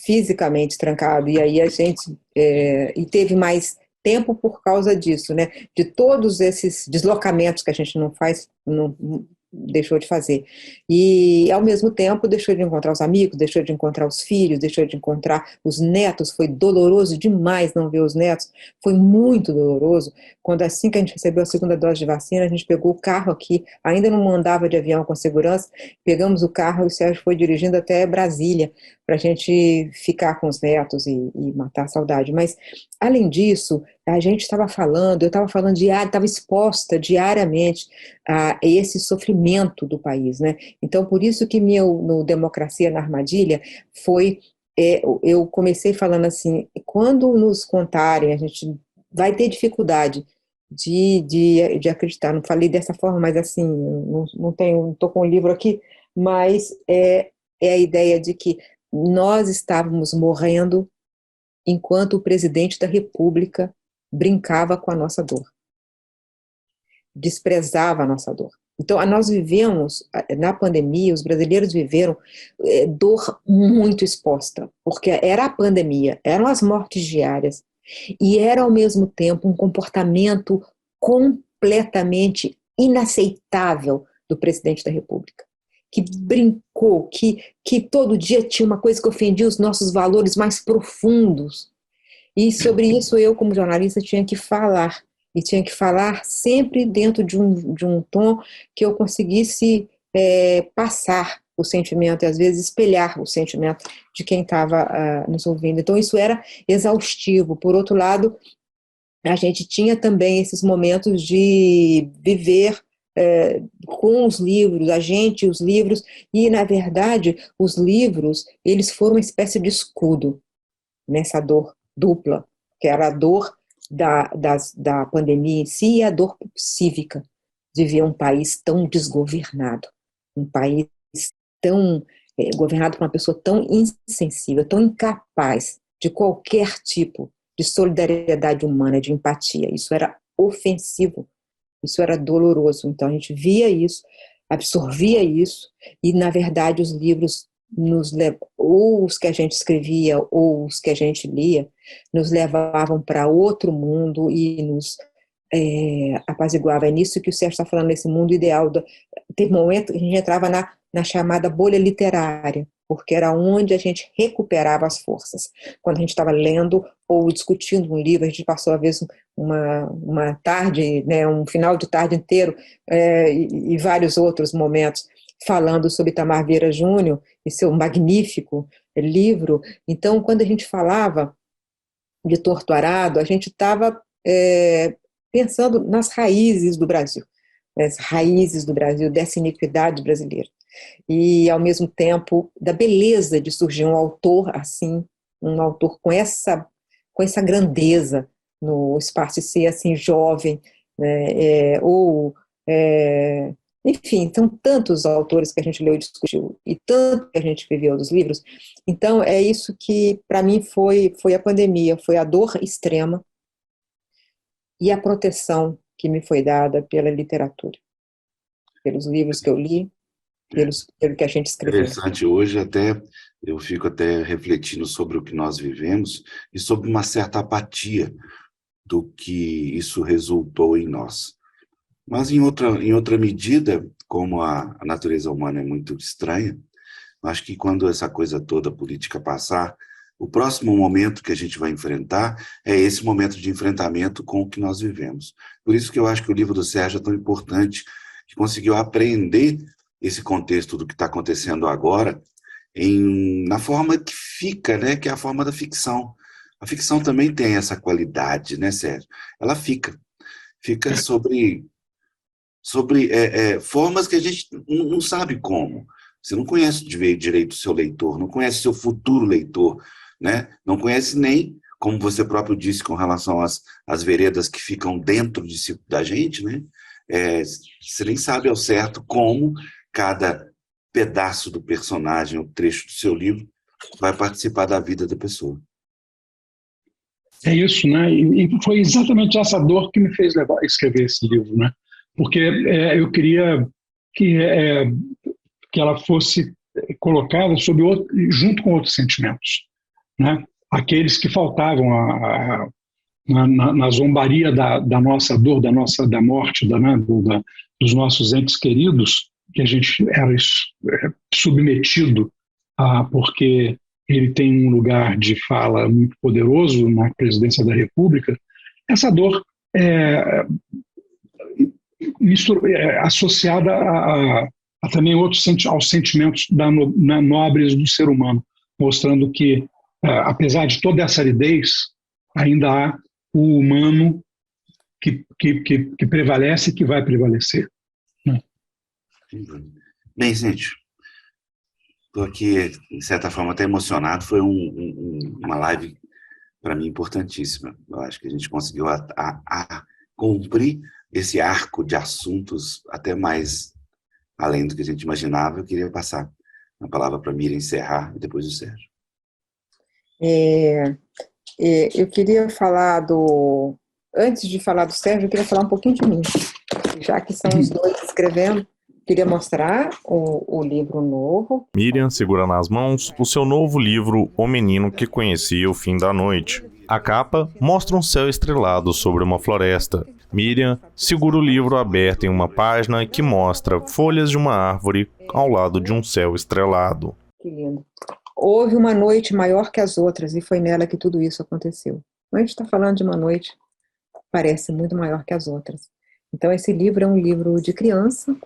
fisicamente trancado, e aí a gente, e teve mais tempo por causa disso, né? De todos esses deslocamentos que a gente não faz, não deixou de fazer. E, ao mesmo tempo, deixou de encontrar os amigos, deixou de encontrar os filhos, deixou de encontrar os netos. Foi doloroso demais não ver os netos. Foi muito doloroso. Quando, assim que a gente recebeu a segunda dose de vacina, a gente pegou o carro aqui, ainda não andava de avião com segurança, pegamos o carro e o Sérgio foi dirigindo até Brasília para a gente ficar com os netos e matar a saudade. Mas, além disso, a gente estava falando, eu estava falando estava exposta diariamente a esse sofrimento do país, né? Então, por isso que no Democracia na Armadilha eu comecei falando assim, quando nos contarem, a gente vai ter dificuldade de acreditar. Não falei dessa forma, mas assim, não estou com o livro aqui, mas é a ideia de que nós estávamos morrendo enquanto o presidente da República brincava com a nossa dor, desprezava a nossa dor. Então, nós vivemos, na pandemia, os brasileiros viveram dor muito exposta, porque era a pandemia, eram as mortes diárias, e era, ao mesmo tempo, um comportamento completamente inaceitável do presidente da República, que brincou, que todo dia tinha uma coisa que ofendia os nossos valores mais profundos. E sobre isso eu, como jornalista, tinha que falar. E tinha que falar sempre dentro de um tom que eu conseguisse passar o sentimento e, às vezes, espelhar o sentimento de quem estava nos ouvindo. Então, isso era exaustivo. Por outro lado, a gente tinha também esses momentos de viver com os livros, a gente, os livros, e, na verdade, os livros, eles foram uma espécie de escudo nessa dor dupla, que era a dor da pandemia em si e a dor cívica de ver um país tão desgovernado, um país tão governado por uma pessoa tão insensível, tão incapaz de qualquer tipo de solidariedade humana, de empatia. Isso era ofensivo, isso era doloroso. Então a gente via isso, absorvia isso, e na verdade os livros ou os que a gente escrevia ou os que a gente lia, nos levavam para outro mundo e nos apaziguava. É nisso que o Sérgio está falando, nesse mundo ideal. Teve um momento que a gente entrava na chamada bolha literária, porque era onde a gente recuperava as forças. Quando a gente estava lendo ou discutindo um livro, a gente passou, às vezes, uma tarde, né, um final de tarde inteiro, e vários outros momentos, falando sobre Itamar Vieira Júnior e seu magnífico livro. Então, quando a gente falava de Torto Arado, a gente estava pensando nas raízes do Brasil, as raízes do Brasil, dessa iniquidade brasileira. E, ao mesmo tempo, da beleza de surgir um autor assim, um autor com essa grandeza no espaço de ser assim, jovem, né, enfim, são tantos autores que a gente leu e discutiu, e tanto que a gente viveu dos livros. Então, é isso que, para mim, foi a pandemia, foi a dor extrema e a proteção que me foi dada pela literatura, pelos livros que eu li, pelo que a gente escreveu. Interessante, hoje eu fico até refletindo sobre o que nós vivemos e sobre uma certa apatia do que isso resultou em nós. Mas, em outra medida, como a natureza humana é muito estranha, acho que quando essa coisa toda política passar, o próximo momento que a gente vai enfrentar é esse momento de enfrentamento com o que nós vivemos. Por isso que eu acho que o livro do Sérgio é tão importante, que conseguiu apreender esse contexto do que está acontecendo agora na forma que fica, né, que é a forma da ficção. A ficção também tem essa qualidade, né, Sérgio? Ela fica sobre formas que a gente não sabe como. Você não conhece direito o seu leitor, não conhece o seu futuro leitor, né? Não conhece nem como você próprio disse, com relação às veredas que ficam dentro da gente, né? Você nem sabe ao certo como cada pedaço do personagem, o trecho do seu livro, vai participar da vida da pessoa. É isso, né? E foi exatamente essa dor que me fez escrever esse livro, né? Porque eu queria que ela fosse colocada junto com outros sentimentos, né? Aqueles que faltavam na zombaria da nossa dor, da morte, dos nossos entes queridos, que a gente era submetido porque ele tem um lugar de fala muito poderoso na presidência da República. Essa dor associada também aos sentimentos nobres do ser humano, mostrando que, apesar de toda essa aridez, ainda há o humano que prevalece e que vai prevalecer. Né? Bem, gente, estou aqui, de certa forma, até emocionado. Foi uma live, para mim, importantíssima. Eu acho que a gente conseguiu cumprir esse arco de assuntos até mais além do que a gente imaginava. Eu queria passar a palavra para a Miriam encerrar e depois o Sérgio. Eu queria falar antes de falar do Sérgio, eu queria falar um pouquinho de mim, já que são os dois escrevendo. Queria mostrar o livro novo. Miriam segura nas mãos o seu novo livro, O Menino que Conhecia o Fim da Noite. A capa mostra um céu estrelado sobre uma floresta. Miriam segura o livro aberto em uma página que mostra folhas de uma árvore ao lado de um céu estrelado. Que lindo. Houve uma noite maior que as outras e foi nela que tudo isso aconteceu. A gente está falando de uma noite que parece muito maior que as outras. Então esse livro é um livro de criança,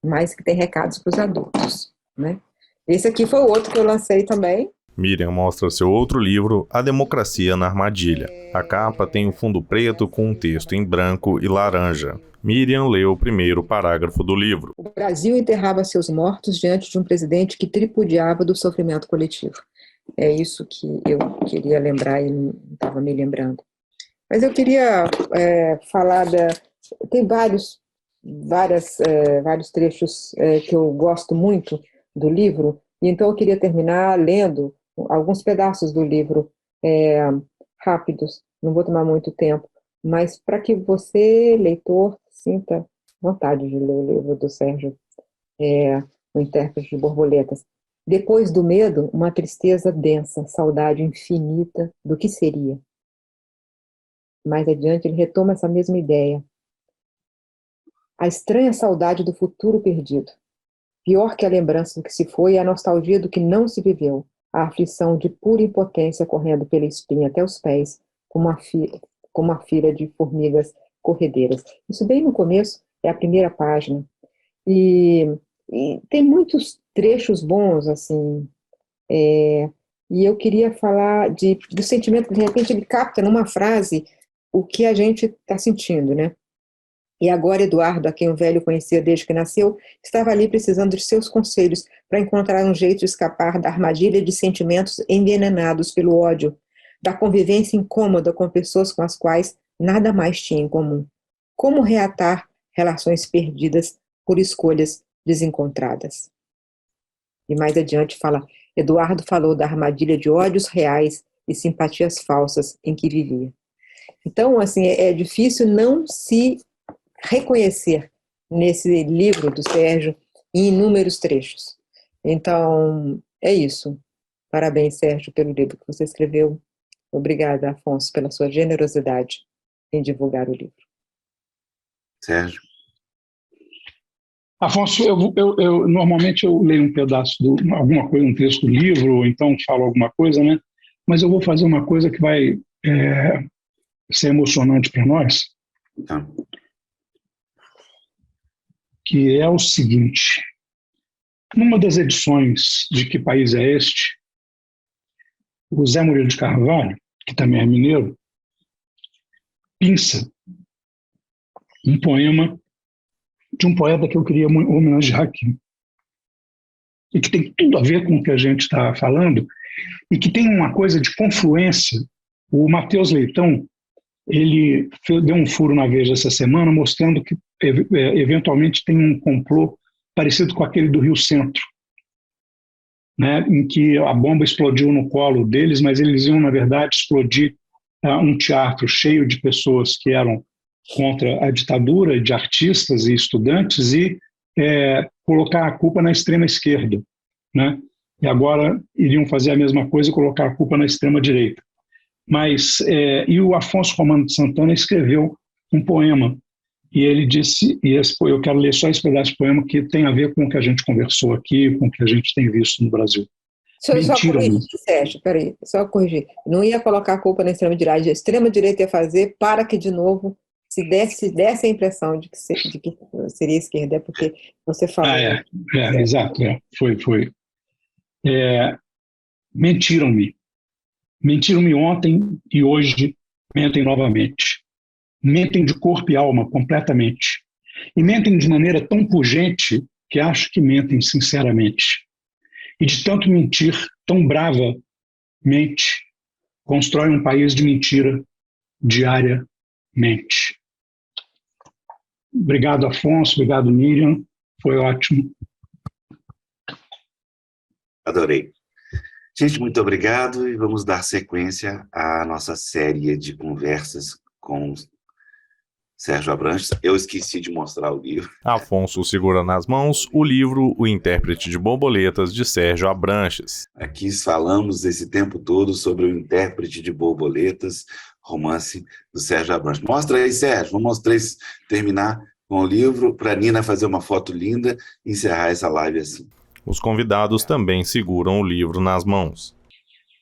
mas que tem recados para os adultos, né? Esse aqui foi o outro que eu lancei também. Miriam mostra seu outro livro, A Democracia na Armadilha. A capa tem um fundo preto com um texto em branco e laranja. Miriam leu o primeiro parágrafo do livro. O Brasil enterrava seus mortos diante de um presidente que tripudiava do sofrimento coletivo. É isso que eu queria lembrar e não estava me lembrando. Mas eu queria falar tem vários trechos que eu gosto muito do livro, e então eu queria terminar lendo alguns pedaços do livro rápidos, não vou tomar muito tempo, mas para que você, leitor, sinta vontade de ler o livro do Sérgio, O Intérprete de Borboletas. Depois do medo, uma tristeza densa, saudade infinita do que seria. Mais adiante ele retoma essa mesma ideia. A estranha saudade do futuro perdido. Pior que a lembrança do que se foi é a nostalgia do que não se viveu, a aflição de pura impotência correndo pela espinha até os pés, como uma fila de formigas corredeiras. Isso bem no começo, é a primeira página. E tem muitos trechos bons, assim, e eu queria falar do sentimento, de repente ele capta numa frase o que a gente está sentindo, né? E agora Eduardo, a quem o velho conhecia desde que nasceu, estava ali precisando de seus conselhos para encontrar um jeito de escapar da armadilha de sentimentos envenenados pelo ódio, da convivência incômoda com pessoas com as quais nada mais tinha em comum. Como reatar relações perdidas por escolhas desencontradas. E mais adiante fala, Eduardo falou da armadilha de ódios reais e simpatias falsas em que vivia. Então, assim, é difícil não se reconhecer nesse livro do Sérgio em inúmeros trechos. Então, é isso. Parabéns, Sérgio, pelo livro que você escreveu. Obrigada, Afonso, pela sua generosidade em divulgar o livro. Sérgio? Afonso, normalmente eu leio um pedaço, alguma coisa, um texto do livro, ou então falo alguma coisa, né? Mas eu vou fazer uma coisa que vai ser emocionante para nós. Tá. Que é o seguinte: numa das edições de Que País é Este?, o Zé Murilo de Carvalho, que também é mineiro, pinça um poema de um poeta que eu queria homenagear aqui, e que tem tudo a ver com o que a gente está falando, e que tem uma coisa de confluência O Matheus Leitão, ele deu um furo na Veja essa semana mostrando que eventualmente tem um complô parecido com aquele do Rio Centro, né, em que a bomba explodiu no colo deles, mas eles iam, na verdade, explodir um teatro cheio de pessoas que eram contra a ditadura, de artistas e estudantes, e colocar a culpa na extrema-esquerda, né? E agora iriam fazer a mesma coisa e colocar a culpa na extrema-direita. Mas, e o Afonso Romano de Santana escreveu um poema, e ele disse, e eu quero ler só esse pedaço de poema que tem a ver com o que a gente conversou aqui, com o que a gente tem visto no Brasil. Deixa eu só corrigir, Sérgio, peraí, só corrigir. Não ia colocar a culpa na extrema-direita, a extrema-direita ia fazer para que, de novo, se desse a impressão de que seria esquerda, é porque você falou. Exato, foi. Mentiram-me. Mentiram-me ontem e hoje mentem novamente. Mentem de corpo e alma, completamente. E mentem de maneira tão pungente que acho que mentem sinceramente. E de tanto mentir, tão bravamente, constrói um país de mentira diariamente. Obrigado, Afonso. Obrigado, Miriam. Foi ótimo. Adorei. Gente, muito obrigado e vamos dar sequência à nossa série de conversas com Sérgio Abranches. Eu esqueci de mostrar o livro. Afonso segura nas mãos o livro O Intérprete de Borboletas, de Sérgio Abranches. Aqui falamos esse tempo todo sobre O Intérprete de Borboletas, romance do Sérgio Abranches. Mostra aí, Sérgio, vamos terminar com o livro, para a Nina fazer uma foto linda e encerrar essa live assim. Os convidados também seguram o livro nas mãos.